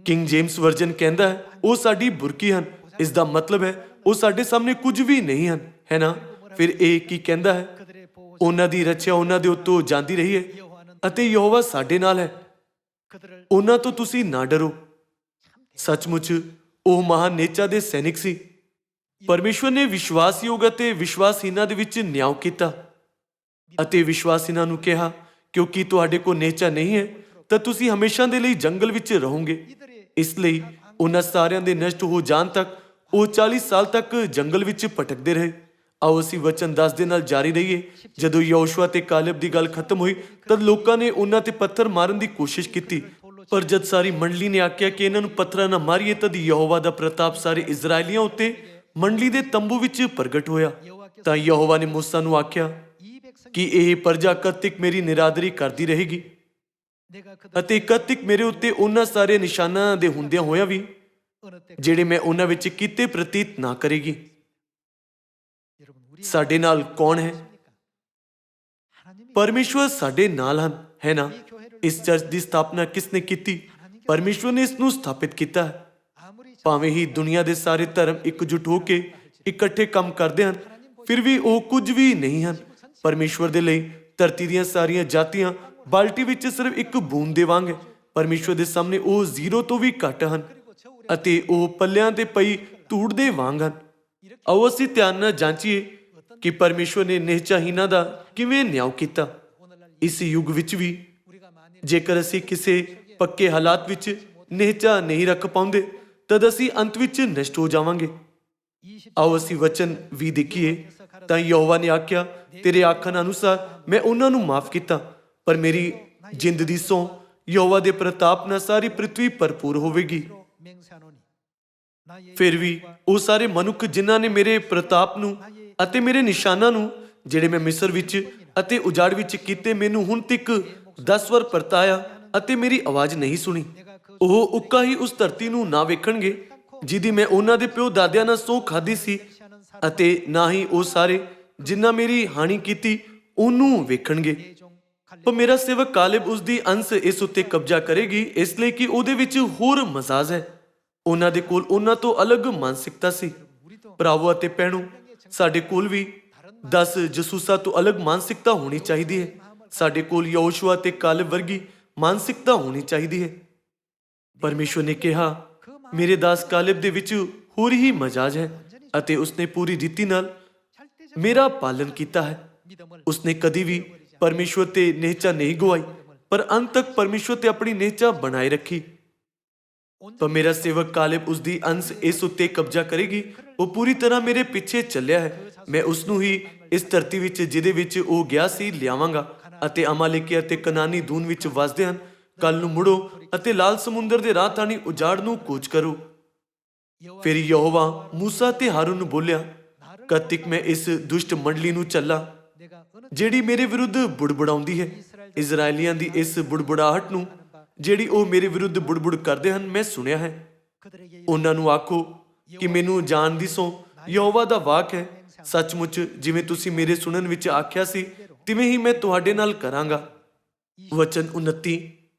ਕਿੰਗ ਜੇਮਸ ਵਰਜਨ ਕਹਿੰਦਾ ਹੈ, ਉਹ ਸਾਡੀ ਬੁਰਕੀ ਹਨ। ਇਸ ਦਾ ਮਤਲਬ ਹੈ ਉਹ ਸਾਡੇ ਸਾਹਮਣੇ ਕੁਝ ਵੀ ਨਹੀਂ ਹਨ, ਹੈ ਨਾ। ਫਿਰ ਇਹ ਕੀ ਕਹਿੰਦਾ ਹੈ? ਉਹਨਾਂ ਦੀ ਰੱਛਿਆ ਉਹਨਾਂ ਦੇ ਉੱਤੋਂ ਜਾਂਦੀ ਰਹੀ ਹੈ ਅਤੇ ਯਹੋਵਾ ਸਾਡੇ ਨਾਲ ਹੈ। ਉਹਨਾਂ ਤੋਂ ਤੁਸੀਂ ਨਾ ਡਰੋ। ਸੱਚਮੁੱਚ ਉਹ ਮਹਾਨ ਨੇਚਾ ਦੇ ਸੈਨਿਕ ਸੀ। ਪਰਮੇਸ਼ਵਰ ਨੇ ਵਿਸ਼ਵਾਸਯੋਗ ਅਤੇ ਵਿਸ਼ਵਾਸਹੀਨਾਂ ਦੇ ਵਿੱਚ ਨਿਆਂ ਕੀਤਾ ਅਤੇ ਵਿਸ਼ਵਾਸੀਨਾਂ ਨੂੰ ਕਿਹਾ, ਕਿਉਂਕਿ ਤੁਹਾਡੇ ਕੋਲ ਨੇਚਾ ਨਹੀਂ ਹੈ ਤਾਂ ਤੁਸੀਂ ਹਮੇਸ਼ਾ ਦੇ ਲਈ ਜੰਗਲ ਵਿੱਚ ਰਹੋਗੇ। ਇਸ ਲਈ ਉਹਨਾਂ ਸਾਰਿਆਂ ਦੇ ਨਸ਼ਟ ਹੋ ਜਾਣ ਤੱਕ ਉਹ 40 ਸਾਲ ਤੱਕ ਜੰਗਲ ਵਿੱਚ ਭਟਕਦੇ ਰਹੇ। ਆਓ ਅਸੀਂ ਵਚਨ 10 ਦੇ ਨਾਲ ਜਾਰੀ ਰਹੀਏ। ਜਦੋਂ ਯਹੋਸ਼ੂਆ ਤੇ ਕਾਲਬ ਦੀ ਗੱਲ ਖਤਮ ਹੋਈ ਤਦ ਲੋਕਾਂ ਨੇ ਉਹਨਾਂ ਤੇ ਪੱਥਰ ਮਾਰਨ ਦੀ ਕੋਸ਼ਿਸ਼ ਕੀਤੀ, ਪਰ ਜਦ ਸਾਰੀ ਮੰਡਲੀ ਨੇ ਆਖਿਆ ਕਿ ਇਹਨਾਂ ਨੂੰ ਪੱਥਰਾਂ ਨਾ ਮਾਰੀਏ, ਤਦ ਯਹੋਵਾ ਦਾ ਪ੍ਰਤਾਪ ਸਾਰੇ ਇਜ਼ਰਾਈਲੀਆਂ ਉੱਤੇ ਮੰਡਲੀ ਦੇ ਤੰਬੂ ਵਿੱਚ ਪ੍ਰਗਟ ਹੋਇਆ। ਤਾਂ ਯਹੋਵਾ ਨੇ ਮੂਸਾ ਨੂੰ ਆਖਿਆ ਕਿ ਇਹ ਪ੍ਰਜਾ ਕਦ ਤੱਕ ਮੇਰੀ ਨਿਰਾਦਰੀ ਕਰਦੀ ਰਹੇਗੀ ਅਤੇ ਕਦ ਤੱਕ ਮੇਰੇ ਉੱਤੇ ਉਹਨਾਂ ਸਾਰੇ ਨਿਸ਼ਾਨਾਂ ਦੇ ਹੁੰਦਿਆਂ ਹੋਇਆਂ ਵੀ ਜਿਹੜੇ ਮੈਂ ਉਹਨਾਂ ਵਿੱਚ ਕੀਤੇ ਪ੍ਰਤੀਤ ਨਾ ਕਰੇਗੀ। ਸਾਡੇ ਨਾਲ ਕੌਣ ਹੈ? ਪਰਮੇਸ਼ਵਰ ਸਾਡੇ ਨਾਲ ਹਨ, ਹੈ ਨਾ। ਇਸ ਚਰਚ ਦੀ ਸਥਾਪਨਾ ਕਿਸ ਨੇ ਕੀਤੀ? ਪਰਮੇਸ਼ਵਰ ਨੇ ਇਸ ਨੂੰ ਸਥਾਪਿਤ ਕੀਤਾ ਹੈ। ਭਾਵੇਂ ਹੀ ਦੁਨੀਆ ਦੇ ਸਾਰੇ ਧਰਮ ਇਕਜੁੱਟ ਹੋ ਕੇ ਇਕੱਠੇ ਕੰਮ ਕਰਦੇ ਹਨ, ਫਿਰ ਵੀ ਉਹ ਕੁਝ ਵੀ ਨਹੀਂ ਹਨ। ਪਰਮੇਸ਼ਵਰ ਦੇ ਲਈ ਧਰਤੀ ਦੀਆਂ ਸਾਰੀਆਂ ਜਾਤੀਆਂ ਬਾਲਟੀ ਵਿੱਚ ਸਿਰਫ ਇੱਕ ਬੂੰਦ ਦੇ ਵਾਂਗ ਹੈ। ਪਰਮੇਸ਼ਵਰ ਦੇ ਸਾਹਮਣੇ ਉਹ ਜ਼ੀਰੋ ਤੋਂ ਵੀ ਘੱਟ ਹਨ ਅਤੇ ਉਹ ਪੱਲਿਆਂ ਤੇ ਪਈ ਧੂੜ ਦੇ ਵਾਂਗ ਹਨ। ਆਓ ਅਸੀਂ ਧਿਆਨ ਨਾਲ ਜਾਂਚੀਏ ਕਿ ਪਰਮੇਸ਼ਵਰ ਨੇ ਨਿਹਚਾਹੀਨਾਂ ਦਾ ਕਿਵੇਂ ਨਿਆਂ ਕੀਤਾ। ਇਸ ਯੁੱਗ ਵਿੱਚ ਵੀ ਜੇਕਰ ਅਸੀਂ ਕਿਸੇ ਪੱਕੇ ਹਾਲਾਤ ਵਿੱਚ ਨਿਹਚਾ ਨਹੀਂ ਰੱਖ ਪਾਉਂਦੇ ਤਦ ਅਸੀਂ ਅੰਤ ਵਿੱਚ ਨਸ਼ਟ ਹੋ ਜਾਵਾਂਗੇ। ਆਓ ਅਸੀਂ ਵਚਨ ਵੀ ਦੇਖੀਏ। ਤਾਂ ਯਹੋਵਾ ਨੇ ਆਖਿਆ, ਤੇਰੇ ਆਖਣ ਅਨੁਸਾਰ ਮੈਂ ਉਹਨਾਂ ਨੂੰ ਮਾਫ ਕੀਤਾ, ਪਰ ਮੇਰੀ ਜਿੰਦ ਦੀ ਸਹੁੰ ਯਹੋਵਾ ਦੇ ਪ੍ਰਤਾਪ ਨਾਲ ਸਾਰੀ ਪ੍ਰਿਥਵੀ ਭਰਪੂਰ ਹੋਵੇਗੀ। ਫਿਰ ਵੀ ਉਹ ਸਾਰੇ ਮਨੁੱਖ ਜਿਨ੍ਹਾਂ ਨੇ ਮੇਰੇ ਪ੍ਰਤਾਪ ਨੂੰ ਅਤੇ ਮੇਰੇ ਨਿਸ਼ਾਨਾਂ ਨੂੰ ਜਿਹੜੇ ਮੈਂ ਮਿਸਰ ਵਿੱਚ ਅਤੇ ਉਜਾੜ ਵਿੱਚ ਕੀਤੇ ਮੈਨੂੰ ਹੁਣ ਤੱਕ 10 ਵਾਰ ਪਰਤਾਇਆ ਅਤੇ ਮੇਰੀ ਆਵਾਜ਼ ਨਹੀਂ ਸੁਣੀ, ਉਹ ਉੱਕਾ ਹੀ ਉਸ ਧਰਤੀ ਨੂੰ ਨਾ ਵੇਖਣਗੇ ਜਿਹਦੀ ਮੈਂ ਉਹਨਾਂ ਦੇ ਪਿਓ ਦਾਦਿਆਂ ਨਾਲ ਸਹੁੰ ਖਾਧੀ ਸੀ, ਅਤੇ ਨਾ ਹੀ ਉਹ ਸਾਰੇ ਜਿਨ੍ਹਾਂ ਮੇਰੀ ਹਾਨੀ ਕੀਤੀ ਉਹਨੂੰ ਵੇਖਣਗੇ। ਪਰ ਮੇਰਾ ਸੇਵਕ ਕਾਲਬ ਉਸ ਦੀ ਅੰਸ਼ ਇਸ ਉੱਤੇ ਕਬਜ਼ਾ ਕਰੇਗੀ, ਇਸ ਲਈ ਕਿ ਉਹਦੇ ਵਿੱਚ ਹੋਰ ਮਜ਼ਾਜ ਹੈ। ਉਹਨਾਂ ਦੇ ਕੋਲ ਉਹਨਾਂ ਤੋਂ ਅਲੱਗ ਮਾਨਸਿਕਤਾ ਸੀ। ਭਰਾਵੋ ਅਤੇ ਭੈਣੋ, ਸਾਡੇ ਕੋਲ ਵੀ 10 ਜਸੂਸਾਂ ਤੋਂ ਅਲੱਗ ਮਾਨਸਿਕਤਾ ਹੋਣੀ ਚਾਹੀਦੀ ਹੈ। ਸਾਡੇ ਕੋਲ ਯਹੋਸ਼ੂਆ ਤੇ ਕਾਲਬ ਵਰਗੀ ਮਾਨਸਿਕਤਾ ਹੋਣੀ ਚਾਹੀਦੀ ਹੈ। ਪਰਮੇਸ਼ਵਰ ਨੇ ਕਿਹਾ, ਮੇਰੇ ਦਾਸ ਕਾਲਬ ਦੇ ਵਿੱਚ ਹੋਰ ਹੀ ਮਜ਼ਾਜ ਹੈ ਅਤੇ ਉਸਨੇ ਪੂਰੀ ਰੀਤੀ ਨਾਲ ਮੇਰਾ ਪਾਲਨ ਕੀਤਾ ਹੈ। ਉਸਨੇ ਕਦੀ ਵੀ ਪਰਮੇਸ਼ਵਰ ਤੇ ਨਿਹਚਾ ਨਹੀਂ ਗਵਾਈ, ਪਰ ਅੰਤ ਤੱਕ ਪਰਮੇਸ਼ਵਰ ਤੇ ਆਪਣੀ ਨਿਹਚਾ ਬਣਾਏ ਰੱਖੀ। ਪਰ ਮੇਰਾ ਸੇਵਕ ਕਾਲਬ ਉਸ ਦੀ ਅੰਸ਼ ਇਸ ਉੱਤੇ ਕਬਜ਼ਾ ਕਰੇਗੀ। ਉਹ ਪੂਰੀ ਤਰ੍ਹਾਂ ਮੇਰੇ ਪਿੱਛੇ ਚੱਲਿਆ ਹੈ। ਮੈਂ ਉਸ ਨੂੰ ਹੀ ਇਸ ਧਰਤੀ ਵਿੱਚ ਜਿਹਦੇ ਵਿੱਚ ਉਹ ਗਿਆ ਸੀ ਲਿਆਵਾਂਗਾ ਅਤੇ ਅਮਾਲੇਕੀ ਅਤੇ ਕਨਾਨੀ ਦੂਨ ਵਿੱਚ ਵਸਦੇ ਹਨ। ਕੱਲ ਨੂੰ ਮੁੜੋ ਅਤੇ ਲਾਲ ਸਮੁੰਦਰ ਦੇ ਰਾਹ ਥਾਣੀ ਉਜਾੜ ਨੂੰ ਕੂਚ ਕਰੋ। ਫਿਰ ਯਹੋਵਾ ਮੂਸਾ ਤੇ ਹਾਰੂਨ ਨੂੰ ਬੋਲਿਆ, ਕਦ ਤੱਕ ਮੈਂ ਇਸ ਦੁਸ਼ਟ ਮੰਡਲੀ ਨੂੰ ਚੱਲਾਂ ਜਿਹੜੀ ਮੇਰੇ ਵਿਰੁੱਧ ਬੁੜਬੁੜਾਉਂਦੀ ਹੈ? ਇਜ਼ਰਾਈਲੀਆਂ ਦੀ ਇਸ ਬੁੜਬੁੜਾਹਟ ਨੂੰ ਜਿਹੜੀ ਉਹ ਮੇਰੇ ਵਿਰੁੱਧ ਬੁੜਬੁੜ ਕਰਦੇ ਹਨ ਮੈਂ ਸੁਣਿਆ ਹੈ। ਉਹਨਾਂ ਨੂੰ ਆਖੋ ਕਿ ਮੈਨੂੰ ਜਾਣ ਦੀ ਸਹੁੰ ਯਹੋਵਾ ਦਾ ਵਾਕ ਹੈ, ਸੱਚਮੁੱਚ ਜਿਵੇਂ ਤੁਸੀਂ ਮੇਰੇ ਸੁਣਨ ਵਿੱਚ ਆਖਿਆ ਸੀ ਤਿਵੇਂ ਹੀ ਮੈਂ ਤੁਹਾਡੇ ਨਾਲ ਕਰਾਂਗਾ। ਵਚਨ 29,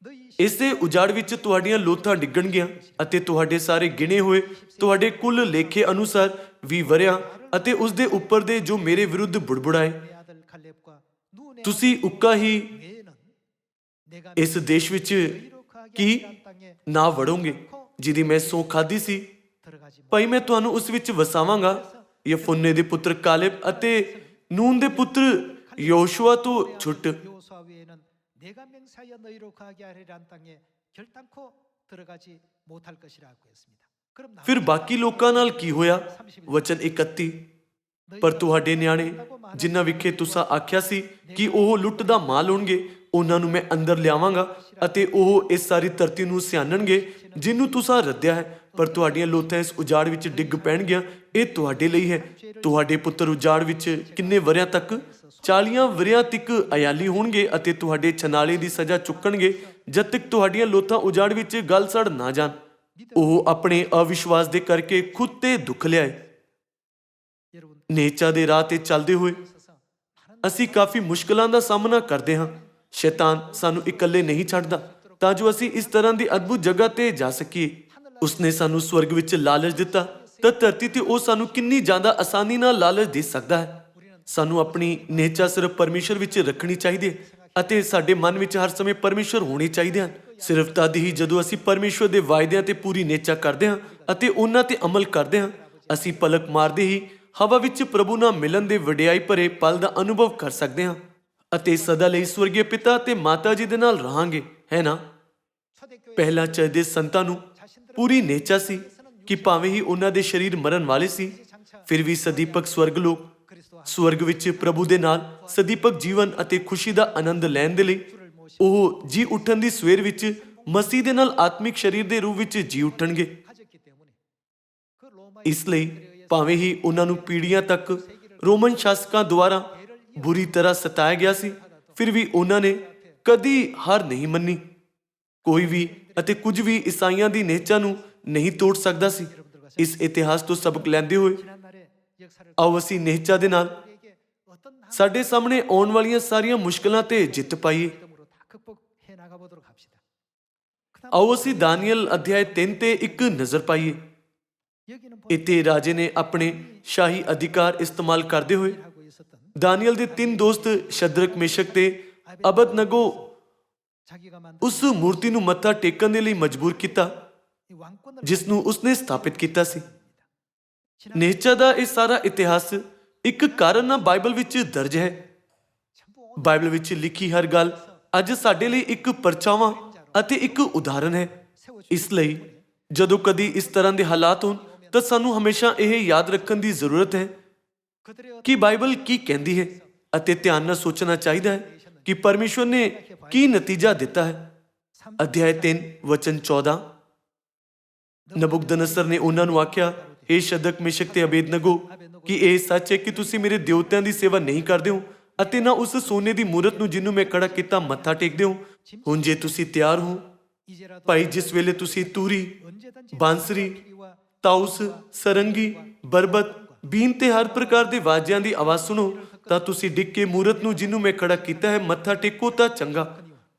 ਇਸੇ ਉਜਾੜ ਵਿੱਚ ਤੁਹਾਡੀਆਂ ਲੋਥਾਂ ਡਿੱਗਣਗੀਆਂ ਅਤੇ ਤੁਹਾਡੇ ਸਾਰੇ ਗਿਣੇ ਹੋਏ ਤੁਹਾਡੇ ਕੁੱਲ ਲੇਖੇ ਅਨੁਸਾਰ 20 ਵਰਿਆਂ ਅਤੇ ਉਸ ਦੇ ਉੱਪਰ ਦੇ ਜੋ ਮੇਰੇ ਵਿਰੁੱਧ ਬੁੜਬੁੜਾਏ, ਤੁਸੀਂ ਉੱਕਾ ਹੀ ਇਸ ਦੇਸ਼ ਵਿੱਚ ਕੀ ਨਾ ਵੜੋਗੇ ਜਿਹਦੀ ਮੈਂ ਸਹੁੰ ਖਾਧੀ ਸੀ। ਭਾਈ ਮੈਂ ਤੁਹਾਨੂੰ ਉਸ ਵਿੱਚ ਵਸਾਵਾਂਗਾ। ਯਫੁੰਨੇ ਦੇ ਪੁੱਤਰ ਕਾਲੇਬ ਅਤੇ ਨੂਨ ਦੇ ਪੁੱਤਰ ਯੋਸ਼ੂਆ ਤੋਂ ਛੁੱਟ 내가 맹세하여 너희로 거하게 하리라 한 땅에 결단코 들어가지 못할 것이라고 했습니다. ਫਿਰ ਬਾਕੀ ਲੋਕਾਂ ਨਾਲ ਕੀ ਹੋਇਆ? ਵਚਨ 31, ਪਰ ਤੁਹਾਡੇ ਨਿਆਣੇ ਜਿਨ੍ਹਾਂ ਵਿਖੇ ਤੁਸੀਂ ਆਖਿਆ ਸੀ ਕਿ ਉਹ ਲੁੱਟ ਦਾ ਮਾਲ ਹੋਣਗੇ, ਉਹਨਾਂ ਨੂੰ ਮੈਂ ਅੰਦਰ ਲਿਆਵਾਂਗਾ ਅਤੇ ਉਹ ਇਸ ਸਾਰੀ ਧਰਤੀ ਨੂੰ ਸਿਆਣਨਗੇ ਜਿਹਨੂੰ ਤੁਸੀਂ ਰੱਦਿਆ ਹੈ। ਪਰ ਤੁਹਾਡੀਆਂ ਲੋਥਾਂ ਇਸ ਉਜਾੜ ਵਿੱਚ ਡਿੱਗ ਪੈਣਗੀਆਂ। ਇਹ ਤੁਹਾਡੇ ਲਈ ਹੈ। ਤੁਹਾਡੇ ਪੁੱਤਰ ਉਜਾੜ ਵਿੱਚ ਕਿੰਨੇ ਵਰਿਆਂ ਤੱਕ? 40 ਵਰਿਆਂ ਤੱਕ ਅਯਾਲੀ ਹੋਣਗੇ ਅਤੇ ਤੁਹਾਡੇ ਛਨਾਲੇ ਦੀ ਸਜ਼ਾ ਚੁੱਕਣਗੇ ਜਦ ਤੱਕ ਤੁਹਾਡੀਆਂ ਲੋਥਾਂ ਉਜਾੜ ਵਿੱਚ ਗਲ ਸੜ ਨਾ ਜਾਣ। ਉਹ ਆਪਣੇ ਅਵਿਸ਼ਵਾਸ ਦੇ ਕਰਕੇ ਖੁਦ ਤੇ ਦੁੱਖ ਲਿਆਏ। ਨੇਚਾ ਦੇ ਰਾਹ ਤੇ ਚੱਲਦੇ ਹੋਏ ਅਸੀਂ ਕਾਫੀ ਮੁਸ਼ਕਲਾਂ ਦਾ ਸਾਹਮਣਾ ਕਰਦੇ ਹਾਂ। ਸ਼ੈਤਾਨ ਸਾਨੂੰ ਇਕੱਲੇ ਨਹੀਂ ਛੱਡਦਾ ਤਾਂ ਜੋ ਅਸੀਂ ਇਸ ਤਰ੍ਹਾਂ ਦੀ ਅਦਭੁਤ ਜਗ੍ਹਾ ਤੇ ਜਾ ਸਕੀਏ। ਉਸਨੇ ਸਾਨੂੰ ਸਵਰਗ ਵਿੱਚ ਲਾਲਚ ਦਿੱਤਾ ਤਾਂ ਧਰਤੀ ਤੇ ਉਹ ਸਾਨੂੰ ਕਿੰਨੀ ਜ਼ਿਆਦਾ ਆਸਾਨੀ ਨਾਲ ਲਾਲਚ ਦੇ ਸਕਦਾ ਹੈ। ਸਾਨੂੰ ਆਪਣੀ ਨੇਚਾ ਸਿਰਫ ਪਰਮੇਸ਼ਰ ਵਿੱਚ ਰੱਖਣੀ ਚਾਹੀਦੀ ਹੈ ਅਤੇ ਸਾਡੇ ਮਨ ਵਿੱਚ ਹਰ ਸਮੇਂ ਪਰਮੇਸ਼ਰ ਹੋਣੇ ਚਾਹੀਦੇ ਹਨ। ਸਿਰਫ ਤਦ ਹੀ ਜਦੋਂ ਅਸੀਂ ਪਰਮੇਸ਼ਰ ਦੇ ਵਾਅਦਿਆਂ ਤੇ ਪੂਰੀ ਨੇਚਾ ਕਰਦੇ ਹਾਂ ਅਤੇ ਉਹਨਾਂ ਤੇ ਅਮਲ ਕਰਦੇ ਹਾਂ, ਅਸੀਂ ਪਲਕ ਮਾਰਦੇ ਹੀ ਹਵਾ ਵਿੱਚ ਪ੍ਰਭੂ ਨਾਲ ਮਿਲਣ ਦੇ ਵਡਿਆਈ ਭਰੇ ਪਲ ਦਾ ਅਨੁਭਵ ਕਰ ਸਕਦੇ ਹਾਂ ਅਤੇ ਸਦਾ ਲਈ ਸਵਰਗੀ ਪਿਤਾ ਤੇ ਮਾਤਾ ਜੀ ਦੇ ਨਾਲ ਰਹਾਂਗੇ, ਹੈ ਨਾ? ਪਹਿਲਾਂ ਚਰਚ ਦੇ ਸੰਤਾਂ ਨੂੰ ਪੂਰੀ ਨੇਚਾ ਸੀ ਕਿ ਭਾਵੇਂ ਹੀ ਉਹਨਾਂ ਦੇ ਸਰੀਰ ਮਰਨ ਵਾਲੇ ਸੀ, ਫਿਰ ਵੀ ਸਦੀਪਕ ਸਵਰਗ ਲੋਕ ਸਵਰਗ ਵਿੱਚ ਪ੍ਰਭੂ ਦੇ ਨਾਲ ਸਦੀਪਕ ਜੀਵਨ ਅਤੇ ਖੁਸ਼ੀ ਦਾ ਆਨੰਦ ਲੈਣ ਦੇ ਲਈ ਉਹ ਜੀ ਉੱਠਣ ਦੀ ਸਵੇਰ ਵਿੱਚ ਮਸੀਹ ਦੇ ਨਾਲ ਆਤਮਿਕ ਸਰੀਰ ਦੇ ਰੂਪ ਵਿੱਚ ਜੀ ਉੱਠਣਗੇ। ਇਸ ਲਈ ਭਾਵੇਂ ਹੀ ਉਹਨਾਂ ਨੂੰ ਪੀੜ੍ਹੀਆਂ ਤੱਕ ਰੋਮਨ ਸ਼ਾਸਕਾਂ ਦੁਆਰਾ ਬੁਰੀ ਤਰ੍ਹਾਂ ਸਤਾਇਆ ਗਿਆ ਸੀ, ਫਿਰ ਵੀ ਉਹਨਾਂ ਨੇ ਕਦੀ ਹਾਰ ਨਹੀਂ ਮੰਨੀ। ਕੋਈ ਵੀ ਅਤੇ ਕੁਝ ਵੀ ਈਸਾਈਆਂ ਦੀ ਨੇਚਾ ਨੂੰ ਨਹੀਂ ਤੋੜ ਸਕਦਾ ਸੀ। ਇਸ ਇਤਿਹਾਸ ਤੋਂ ਸਬਕ ਲੈਂਦੇ ਹੋਏ ਆਓ ਅਸੀਂ ਨੇਚਾ ਦੇ ਨਾਲ ਸਾਡੇ ਸਾਹਮਣੇ ਆਉਣ ਵਾਲੀਆਂ ਸਾਰੀਆਂ ਮੁਸ਼ਕਲਾਂ ਤੇ ਜਿੱਤ ਪਾਈਏ। ਆਓ ਅਸੀਂ ਦਾਨੀਏਲ ਅਧਿਆਇ 3 ਤੇ ਇੱਕ ਨਜ਼ਰ ਪਾਈਏ। ਇੱਥੇ ਰਾਜੇ ਨੇ ਆਪਣੇ ਸ਼ਾਹੀ ਅਧਿਕਾਰ ਇਸਤੇਮਾਲ ਕਰਦੇ ਹੋਏ ਦਾਨੀਏਲ ਦੇ 3 ਦੋਸਤ ਸ਼ਦਰਕ, ਮੇਸ਼ਕ ਤੇ ਅਬਦਨਗੋ ਉਸ ਮੂਰਤੀ ਨੂੰ ਮੱਥਾ ਟੇਕਣ ਦੇ ਲਈ ਮਜਬੂਰ ਕੀਤਾ ਜਿਸ ਨੂੰ ਉਸਨੇ ਸਥਾਪਿਤ ਕੀਤਾ ਸੀ। ਨੇਚਾ ਦਾ ਇਹ ਸਾਰਾ ਇਤਿਹਾਸ ਇੱਕ ਕਾਰਨ ਨਾਲ ਬਾਈਬਲ ਵਿੱਚ ਦਰਜ ਹੈ। ਬਾਈਬਲ ਵਿੱਚ ਲਿਖੀ ਹਰ ਗੱਲ ਅੱਜ ਸਾਡੇ ਲਈ ਇੱਕ ਪਰਛਾਵਾਂ ਅਤੇ ਇੱਕ ਉਦਾਹਰਨ ਹੈ। ਇਸ ਲਈ ਜਦੋਂ ਕਦੀ ਇਸ ਤਰ੍ਹਾਂ ਦੇ ਹਾਲਾਤ ਹੋਣ ਤਾਂ ਸਾਨੂੰ ਹਮੇਸ਼ਾ ਇਹ ਯਾਦ ਰੱਖਣ ਦੀ ਜ਼ਰੂਰਤ ਹੈ ਕਿ ਬਾਈਬਲ ਕੀ ਕਹਿੰਦੀ ਹੈ ਅਤੇ ਧਿਆਨ ਨਾਲ ਸੋਚਣਾ ਚਾਹੀਦਾ ਹੈ ਕਿ ਪਰਮੇਸ਼ਵਰ ਨੇ ਕੀ ਨਤੀਜਾ ਦਿੱਤਾ ਹੈ। ਅਧਿਆਇ 3 ਵਚਨ 14, ਨਬੂਕਦਨਸਰ ਨੇ ਉਹਨਾਂ ਨੂੰ ਆਖਿਆ, ਹੇ ਸ਼ਦਰਕ, ਮੇਸ਼ਕ ਤੇ ਅਬੇਦਨਗੋ, ਕਿ ਇਹ ਸੱਚ ਹੈ ਕਿ ਤੁਸੀਂ ਮੇਰੇ ਦੇਵਤਿਆਂ ਦੀ ਸੇਵਾ ਨਹੀਂ ਕਰਦੇ ਹੋ ਅਤੇ ਨਾ ਉਸ ਸੋਨੇ ਦੀ ਮੂਰਤ ਨੂੰ ਜਿਹਨੂੰ ਮੈਂ ਖੜਾ ਕੀਤਾ ਮੱਥਾ ਟੇਕਦੇ ਹੋ। ਹੁਣ ਜੇ ਤੁਸੀਂ ਤਿਆਰ ਹੋ ਭਾਈ, ਜਿਸ ਵੇਲੇ ਤੁਸੀਂ ਤੂਰੀ, ਬਾਂਸਰੀ, ਤਾਉਸ, ਸਰੰਗੀ, ਬਰਬਤ, ਬੀਨ ਤੇ ਹਰ ਪ੍ਰਕਾਰ ਦੇ ਵਾਜਿਆਂ ਦੀ ਆਵਾਜ਼ ਸੁਣੋ ਤਾਂ ਤੁਸੀਂ ਡਿੱਗ ਕੇ ਮੂਰਤ ਨੂੰ ਜਿਹਨੂੰ ਮੈਂ ਖੜਾ ਕੀਤਾ ਹੈ ਮੱਥਾ ਟੇਕੋ ਤਾਂ ਚੰਗਾ।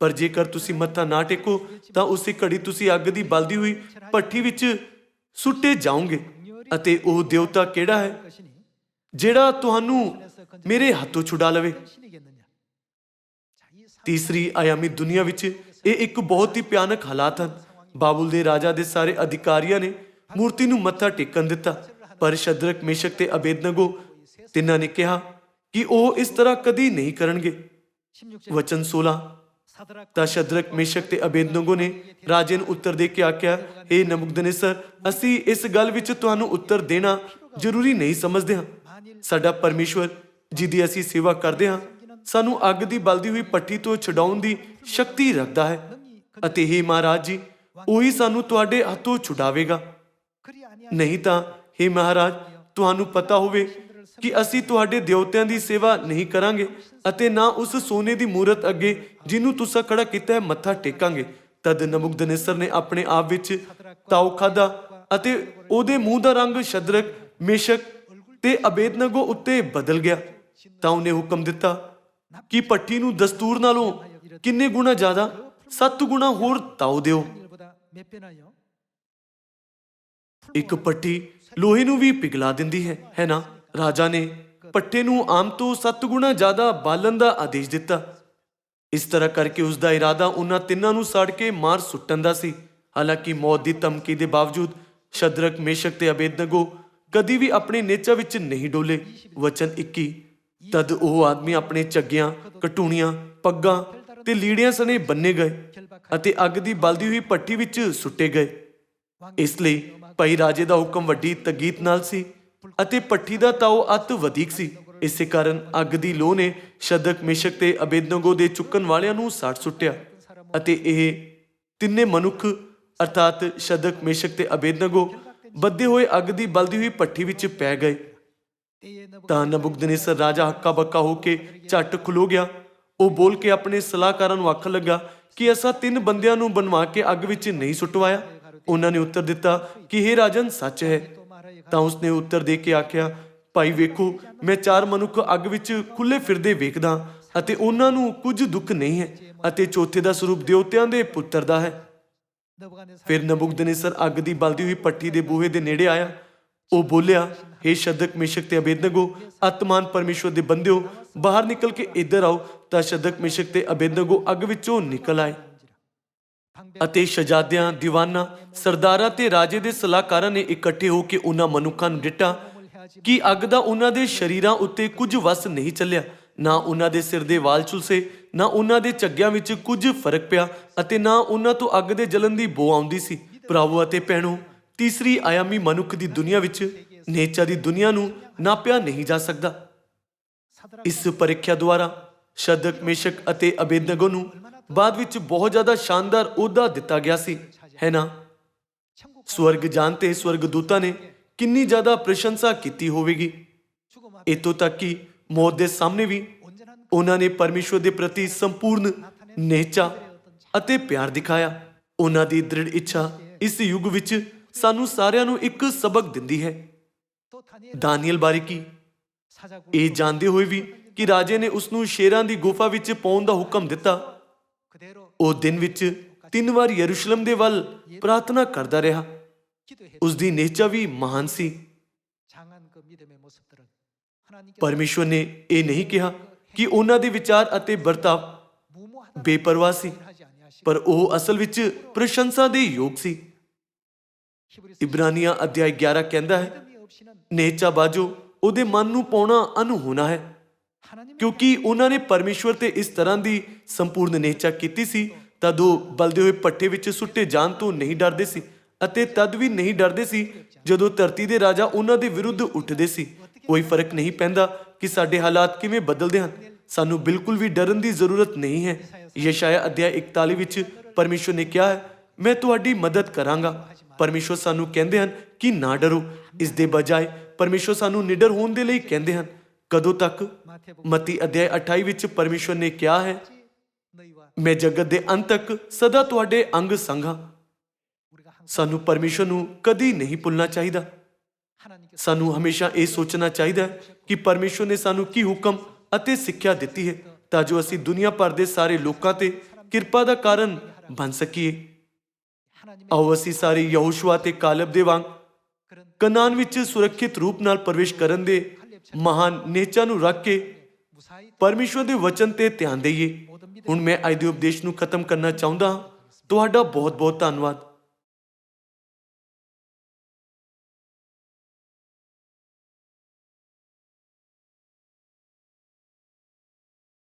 ਪਰ ਜੇਕਰ ਤੁਸੀਂ ਮੱਥਾ ਨਾ ਟੇਕੋ ਤਾਂ ਉਸੇ ਘੜੀ ਤੁਸੀਂ ਅੱਗ ਦੀ ਬਲਦੀ ਹੋਈ ਭੱਠੀ ਵਿੱਚ ਸੁੱਟੇ ਜਾਓਗੇ। ਅਤੇ ਉਹ ਦੇਵਤਾ ਕਿਹੜਾ ਹੈ ਜਿਹੜਾ ਤੁਹਾਨੂੰ ਮੇਰੇ ਹੱਥੋਂ ਛੁਡਾ ਲਵੇ? ਤੀਸਰੀ ਆਯਾਮੀ ਦੁਨੀਆ ਵਿੱਚ ਇਹ ਇੱਕ ਬਹੁਤ ਹੀ ਭਿਆਨਕ ਹਾਲਾਤ ਹਨ। ਬਾਬੁਲ ਦੇ ਰਾਜਾ ਦੇ ਸਾਰੇ ਅਧਿਕਾਰੀਆਂ ਨੇ ਮੂਰਤੀ ਨੂੰ ਮੱਥਾ ਟੇਕਣ ਦਿੱਤਾ, ਪਰ ਸ਼ਦਰਕ, ਮੇਸ਼ਕ ਤੇ ਅਬੇਦਨਗੋ ਤਿੰਨਾਂ ਨੇ ਕਿਹਾ ਕਿ ਉਹ ਇਸ ਤਰ੍ਹਾਂ ਕਦੀ ਨਹੀਂ ਕਰਨਗੇ। ਵਚਨ 16, ਤਾਂ ਸ਼ਦਰਕ, ਮੇਸ਼ਕ ਤੇ ਅਬੇਦਨਗੋ ਨੇ ਰਾਜੇ ਨੂੰ ਉੱਤਰ ਦੇ ਕੇ ਆਖਿਆ, ਹੇ ਨਬੂਕਦਨੇਸਰ, ਅਸੀਂ ਇਸ ਗੱਲ ਵਿੱਚ ਤੁਹਾਨੂੰ ਉੱਤਰ ਦੇਣਾ ਜ਼ਰੂਰੀ ਨਹੀਂ ਸਮਝਦੇ ਹਾਂ। ਸਾਡਾ ਪਰਮੇਸ਼ਵਰ ਜਿਹਦੀ ਅਸੀਂ ਸੇਵਾ ਕਰਦੇ ਹਾਂ ਸਾਨੂੰ ਅੱਗ ਦੀ ਬਲਦੀ ਹੋਈ ਭੱਠੀ ਤੋਂ ਛਡਾਉਣ ਦੀ ਸ਼ਕਤੀ ਰੱਖਦਾ ਹੈ ਅਤੇ ਹੇ ਮਹਾਰਾਜ ਜੀ, ਉਹੀ ਸਾਨੂੰ ਤੁਹਾਡੇ ਹੱਥੋਂ ਛੁਡਾਵੇਗਾ। ਨਹੀਂ ਤਾਂ ਹੇ ਮਹਾਰਾਜ, ਤੁਹਾਨੂੰ ਪਤਾ ਹੋਵੇ ਕਿ ਅਸੀਂ ਤੁਹਾਡੇ ਦੇਵਤਿਆਂ ਦੀ ਸੇਵਾ ਨਹੀਂ ਕਰਾਂਗੇ ਅਤੇ ਨਾ ਉਸ ਸੋਨੇ ਦੀ ਮੂਰਤ ਅੱਗੇ ਜਿਹਨੂੰ ਤੁਸੀਂ ਖੜਾ ਕੀਤਾ ਹੈ ਮੱਥਾ ਟੇਕਾਂਗੇ। ਤਦ ਨਬੂਕਦਨੇਸਰ ਨੇ ਆਪਣੇ ਆਪ ਵਿੱਚ ਤਾਉ ਖਾਧਾ ਅਤੇ ਉਹਦੇ ਮੂੰਹ ਦਾ ਰੰਗ ਸ਼ਦਰਕ, ਮੇਸ਼ਕ ਤੇ ਅਬੇਦਨਗੋ ਉੱਤੇ ਬਦਲ ਗਿਆ। ਤਾਂ ਉਹਨੇ ਹੁਕਮ ਦਿੱਤਾ ਕਿ ਭੱਠੀ ਨੂੰ ਦਸਤੂਰ ਨਾਲੋਂ ਕਿੰਨੇ ਗੁਣਾ ਜ਼ਿਆਦਾ 7 ਗੁਣਾ ਹੋਰ ਤਾਉ ਦਿਓ। ਇੱਕ ਪੱਠੀ ਲੋਹੇ ਨੂੰ ਵੀ ਪਿਘਲਾ ਦਿੰਦੀ ਹੈ ਨਾ। ਰਾਜਾ ਨੇ ਪੱਠੇ ਨੂੰ ਆਮ ਤੋਂ 7 ਗੁਣਾ ਜ਼ਿਆਦਾ ਬਾਲਣ ਦਾ ਆਦੇਸ਼ ਦਿੱਤਾ। ਇਸ ਤਰ੍ਹਾਂ ਕਰਕੇ ਉਸ ਦਾ ਇਰਾਦਾ ਉਹਨਾਂ ਤਿੰਨਾਂ ਨੂੰ ਸਾੜ ਕੇ ਮਾਰ ਸੁੱਟਣ ਦਾ ਸੀ। ਹਾਲਾਂਕਿ ਮੌਤ ਦੀ ਧਮਕੀ ਦੇ ਬਾਵਜੂਦ ਸ਼ਦਰਕ, ਮੇਸ਼ਕ ਤੇ ਅਬੇਦਨਗੋ ਕਦੀ ਵੀ ਆਪਣੇ ਨੇਚਾ ਵਿੱਚ ਨਹੀਂ ਡੋਲੇ। ਵਚਨ 21। ਤਦ ਉਹ ਆਦਮੀ ਆਪਣੇ ਝੱਗਿਆਂ, ਕਟੂਣੀਆਂ, ਪੱਗਾਂ ਤੇ ਲੀੜਿਆਂ ਸਣੇ ਬੰਨੇ ਗਏ ਅਤੇ ਅੱਗ ਦੀ ਬਲਦੀ ਹੋਈ ਭੱਠੀ ਵਿੱਚ ਸੁੱਟੇ ਗਏ। ਇਸ ਲਈ ਭਾਈ ਰਾਜੇ ਦਾ ਹੁਕਮ ਵੱਡੀ ਤਗੀਤ ਨਾਲ ਸੀ ਅਤੇ ਭੱਠੀ ਦਾ ਤਾਓ ਅਤ ਵਧੇਕ ਸੀ। ਇਸੇ ਕਾਰਨ ਅੱਗ ਦੀ ਲੋਅ ਨੇ ਸ਼ਦਰਕ, ਮੇਸ਼ਕ ਤੇ ਅਬੇਦਨਗੋ ਦੇ ਚੁੱਕਣ ਵਾਲਿਆਂ ਨੂੰ ਸਾੜ ਸੁੱਟਿਆ ਅਤੇ ਇਹ ਤਿੰਨੇ ਮਨੁੱਖ ਅਰਥਾਤ ਸ਼ਦਰਕ, ਮੇਸ਼ਕ ਤੇ ਅਬੇਦਨਗੋ ਬੱਧੇ ਹੋਏ ਅੱਗ ਦੀ ਬਲਦੀ ਹੋਈ ਭੱਠੀ ਵਿੱਚ ਪੈ ਗਏ। ਤਾਂ ਨਬੂਕਦਨੇਸਰ ਰਾਜਾ ਹੱਕਾ ਬੱਕਾ ਹੋ ਕੇ ਝੱਟ ਖਲੋ ਗਿਆ। ਉਹ ਬੋਲ ਕੇ ਆਪਣੇ ਸਲਾਹਕਾਰਾਂ ਨੂੰ ਆਖਣ ਲੱਗਾ ਕਿ ਅਸਾਂ 3 ਬੰਦਿਆਂ ਨੂੰ ਬਣਵਾ ਕੇ ਅੱਗ ਵਿੱਚ ਨਹੀਂ ਸੁੱਟਵਾਇਆ। ਉਹਨਾਂ ਨੇ ਉੱਤਰ ਦਿੱਤਾ ਕਿ ਇਹ ਰਾਜਨ ਸੱਚ ਹੈ। ਤਾਂ ਉਸਨੇ ਉੱਤਰ ਦੇ ਕੇ ਆਖਿਆ, ਭਾਈ ਵੇਖੋ, ਮੈਂ 4 ਮਨੁੱਖ ਅੱਗ ਵਿੱਚ ਖੁੱਲੇ ਫਿਰਦੇ ਵੇਖਦਾ ਅਤੇ ਉਹਨਾਂ ਨੂੰ ਕੁਝ ਦੁੱਖ ਨਹੀਂ ਹੈ ਅਤੇ ਚੌਥੇ ਦਾ ਸਰੂਪ ਦੇਵਤਿਆਂ ਦੇ ਪੁੱਤਰ ਦਾ ਹੈ। ਫਿਰ ਨਬੂਕਦਨੇਸਰ ਅੱਗ ਦੀ ਬਲਦੀ ਹੋਈ ਭੱਠੀ ਦੇ ਬੂਹੇ ਦੇ ਨੇੜੇ ਆਇਆ। ਉਹ ਬੋਲਿਆ, ਹੇ ਸ਼ਦਰਕ, ਮੇਸ਼ਕ ਤੇ ਅਬੇਦਨਗੋ, ਆਤਮਾਨ ਪਰਮੇਸ਼ਵਰ ਦੇ ਬੰਦਿਓ, ਬਾਹਰ ਨਿਕਲ ਕੇ ਇੱਧਰ ਆਓ। ਤਾਂ ਸ਼ਦਰਕ, ਮੇਸ਼ਕ ਤੇ ਅਬੇਦਨਗੋ ਅੱਗ ਵਿੱਚੋਂ ਨਿਕਲ ਆਏ ਅਤੇ ਸ਼ਹਜ਼ਾਦਿਆਂ, ਦੀਵਾਨਾਂ, ਸਰਦਾਰਾਂ ਤੇ ਰਾਜੇ ਦੇ ਸਲਾਹਕਾਰਾਂ ਨੇ ਇਕੱਠੇ ਹੋ ਕੇ ਉਹਨਾਂ ਮਨੁੱਖਾਂ ਨੂੰ ਡਿੱਠਾ ਕਿ ਅੱਗ ਦਾ ਉਹਨਾਂ ਦੇ ਸ਼ਰੀਰਾਂ ਉੱਤੇ ਕੁਝ ਵਸ ਨਹੀਂ ਚੱਲਿਆ। ਨਾ ਉਹਨਾਂ ਦੇ ਸਿਰ ਦੇ ਵਾਲ ਝੁਲਸੇ, ਨਾ ਉਹਨਾਂ ਦੇ ਝੱਗਿਆਂ ਵਿੱਚ ਕੁਝ ਫਰਕ ਪਿਆ ਅਤੇ ਨਾ ਉਹਨਾਂ ਤੋਂ ਅੱਗ ਦੇ ਜਲਨ ਦੀ ਬੋ ਆਉਂਦੀ ਸੀ। ਭਰਾਵੋ ਅਤੇ ਭੈਣੋ, ਤੀਸਰੀ ਆਯਾਮੀ ਮਨੁੱਖ ਦੀ ਦੁਨੀਆ ਵਿੱਚ ਨੇਚਾ ਦੀ ਦੁਨੀਆ ਨੂੰ ਨਾਪਿਆ ਨਹੀਂ ਜਾ ਸਕਦਾ। ਇਸ ਪ੍ਰੀਖਿਆ ਦੁਆਰਾ ਸ਼ਦਰਕ, ਮੇਸ਼ਕ ਅਤੇ ਅਬੇਦਨਗੋ ਨੂੰ ਬਾਅਦ ਵਿੱਚ ਬਹੁਤ ਜ਼ਿਆਦਾ ਸ਼ਾਨਦਾਰ ਅਹੁਦਾ ਦਿੱਤਾ ਗਿਆ ਸੀ, ਹੈ ਨਾ। ਸਵਰਗ ਜਾਣਤੇ ਸਵਰਗਦੂਤਾਂ ਨੇ ਕਿੰਨੀ ਜ਼ਿਆਦਾ ਪ੍ਰਸ਼ੰਸਾ ਕੀਤੀ ਹੋਵੇਗੀ। ਇੱਥੋਂ ਤੱਕ ਕਿ ਮੌਤ ਦੇ ਸਾਹਮਣੇ ਵੀ ਉਹਨਾਂ ਨੇ ਪਰਮੇਸ਼ਵਰ ਦੇ ਪ੍ਰਤੀ ਸੰਪੂਰਨ ਨੇਚਾ ਅਤੇ ਪਿਆਰ ਦਿਖਾਇਆ। ਉਹਨਾਂ ਦੀ ਦ੍ਰਿੜ ਇੱਛਾ ਇਸ ਯੁੱਗ ਵਿੱਚ ਸਾਨੂੰ ਸਾਰਿਆਂ ਨੂੰ ਇੱਕ ਸਬਕ ਦਿੰਦੀ ਹੈ। ਦਾਨੀਏਲ ਬਾਰੇ ਕੀ? ਇਹ ਜਾਣਦੇ ਹੋਏ ਵੀ ਕਿ ਰਾਜੇ ਨੇ ਉਸ ਨੂੰ ਸ਼ੇਰਾਂ ਦੀ ਗੁਫਾ ਵਿੱਚ ਪਾਉਣ ਦਾ ਹੁਕਮ ਦਿੱਤਾ, ਉਹ ਦਿਨ ਵਿੱਚ 3 ਵਾਰ ਯਰੂਸ਼ਲਮ ਦੇ ਵੱਲ ਪ੍ਰਾਰਥਨਾ ਕਰਦਾ ਰਿਹਾ। ਉਸ ਦੀ ਨੇਚਾ ਵੀ ਮਹਾਨ ਸੀ। ਪਰਮੇਸ਼ਵਰ ਨੇ ਇਹ ਨਹੀਂ ਕਿਹਾ ਕਿ ਉਹਨਾਂ ਦੇ ਵਿਚਾਰ ਅਤੇ ਵਰਤਾਵ ਬੇਪਰਵਾਹ ਸੀ, ਪਰ ਉਹ ਅਸਲ ਵਿੱਚ ਪ੍ਰਸ਼ੰਸਾ ਦੇ ਯੋਗ ਸੀ। ਇਬਰਾਨੀਆਂ ਅਧਿਆਇ 11 ਕਹਿੰਦਾ ਹੈ, ਨੇਚਾ ਬਾਝੋ ਉਹਦੇ ਮਨ ਨੂੰ ਪਾਉਣਾ ਅਨਹੋਣਾ ਹੈ, ਕਿਉਂਕਿ ਉਹਨਾਂ ਨੇ ਪਰਮੇਸ਼ਵਰ ਤੇ ਇਸ ਤਰ੍ਹਾਂ ਦੀ ਸੰਪੂਰਨ ਨੇਚਾ ਕੀਤੀ ਸੀ। ਤਦ ਉਹ ਬਲਦੇ ਹੋਏ ਭੱਠੇ ਵਿੱਚ ਸੁੱਟੇ ਜਾਣ ਤੋਂ ਨਹੀਂ ਡਰਦੇ ਸੀ ਅਤੇ ਤਦ ਵੀ ਨਹੀਂ ਡਰਦੇ ਸੀ ਜਦੋਂ ਧਰਤੀ ਦੇ ਰਾਜਾ ਉਹਨਾਂ ਦੇ ਵਿਰੁੱਧ ਉੱਠਦੇ ਸੀ। ਕੋਈ ਫਰਕ ਨਹੀਂ ਪੈਂਦਾ ਕਿ ਸਾਡੇ ਹਾਲਾਤ ਕਿਵੇਂ ਬਦਲਦੇ ਹਨ, ਸਾਨੂੰ ਬਿਲਕੁਲ ਵੀ ਡਰਨ ਦੀ ਜ਼ਰੂਰਤ ਨਹੀਂ ਹੈ। ਯਸ਼ਾਇਆ ਅਧਿਆਇ 41 ਵਿੱਚ ਪਰਮੇਸ਼ਵਰ ਨੇ ਕਿਹਾ ਹੈ, ਮੈਂ ਤੁਹਾਡੀ ਮਦਦ ਕਰਾਂਗਾ। ਪਰਮੇਸ਼ਵਰ ਸਾਨੂੰ ਕਹਿੰਦੇ ਹਨ ਕਿ ਨਾ ਡਰੋ। ਇਸ ਦੇ ਬਜਾਏ ਪਰਮੇਸ਼ਵਰ ਸਾਨੂੰ ਨਿਡਰ ਹੋਣ ਦੇ ਲਈ ਕਹਿੰਦੇ ਹਨ। ਕਦੋਂ ਤੱਕ? ਮਤੀ ਅਧਿਆਇ 28 ਵਿੱਚ ਪਰਮੇਸ਼ਵਰ ਨੇ ਕਿਹਾ ਹੈ, ਮੈਂ ਜਗਤ ਦੇ ਅੰਤ ਤੱਕ ਸਦਾ ਤੁਹਾਡੇ ਅੰਗ ਸੰਗ ਹਾਂ। ਸਾਨੂੰ ਪਰਮੇਸ਼ਵਰ ਨੂੰ ਕਦੀ ਨਹੀਂ ਭੁੱਲਣਾ ਚਾਹੀਦਾ। ਸਾਨੂੰ ਹਮੇਸ਼ਾ ਇਹ ਸੋਚਣਾ ਚਾਹੀਦਾ ਹੈ ਕਿ ਪਰਮੇਸ਼ਵਰ ਨੇ ਸਾਨੂੰ ਕੀ ਹੁਕਮ ਅਤੇ ਸਿੱਖਿਆ ਦਿੱਤੀ ਹੈ ਤਾਂ ਜੋ ਅਸੀਂ ਦੁਨੀਆ ਭਰ ਦੇ ਸਾਰੇ ਲੋਕਾਂ ਤੇ ਕਿਰਪਾ ਦਾ ਕਾਰਨ ਬਣ ਸਕੀਏ। ਆਓ ਅਸੀਂ ਸਾਰੇ ਯਹੋਸ਼ੂਆ ਤੇ ਕਾਲਬ ਦੇ ਵਾਂਗ ਕਨਾਨ ਵਿੱਚ ਸੁਰੱਖਿਅਤ ਰੂਪ ਨਾਲ ਪ੍ਰਵੇਸ਼ ਕਰਨ ਦੇ ਮਹਾਨ ਨੇਚਾ ਨੂੰ ਰੱਖ ਕੇ ਪਰਮੇਸ਼ਵਰ ਦੇ ਵਚਨ ਤੇ ਧਿਆਨ ਦੇਈਏ। ਹੁਣ ਮੈਂ ਅੱਜ ਦੇ ਉਪਦੇਸ਼ ਨੂੰ ਖਤਮ ਕਰਨਾ ਚਾਹੁੰਦਾ ਹਾਂ। ਤੁਹਾਡਾ ਬਹੁਤ ਬਹੁਤ ਧੰਨਵਾਦ।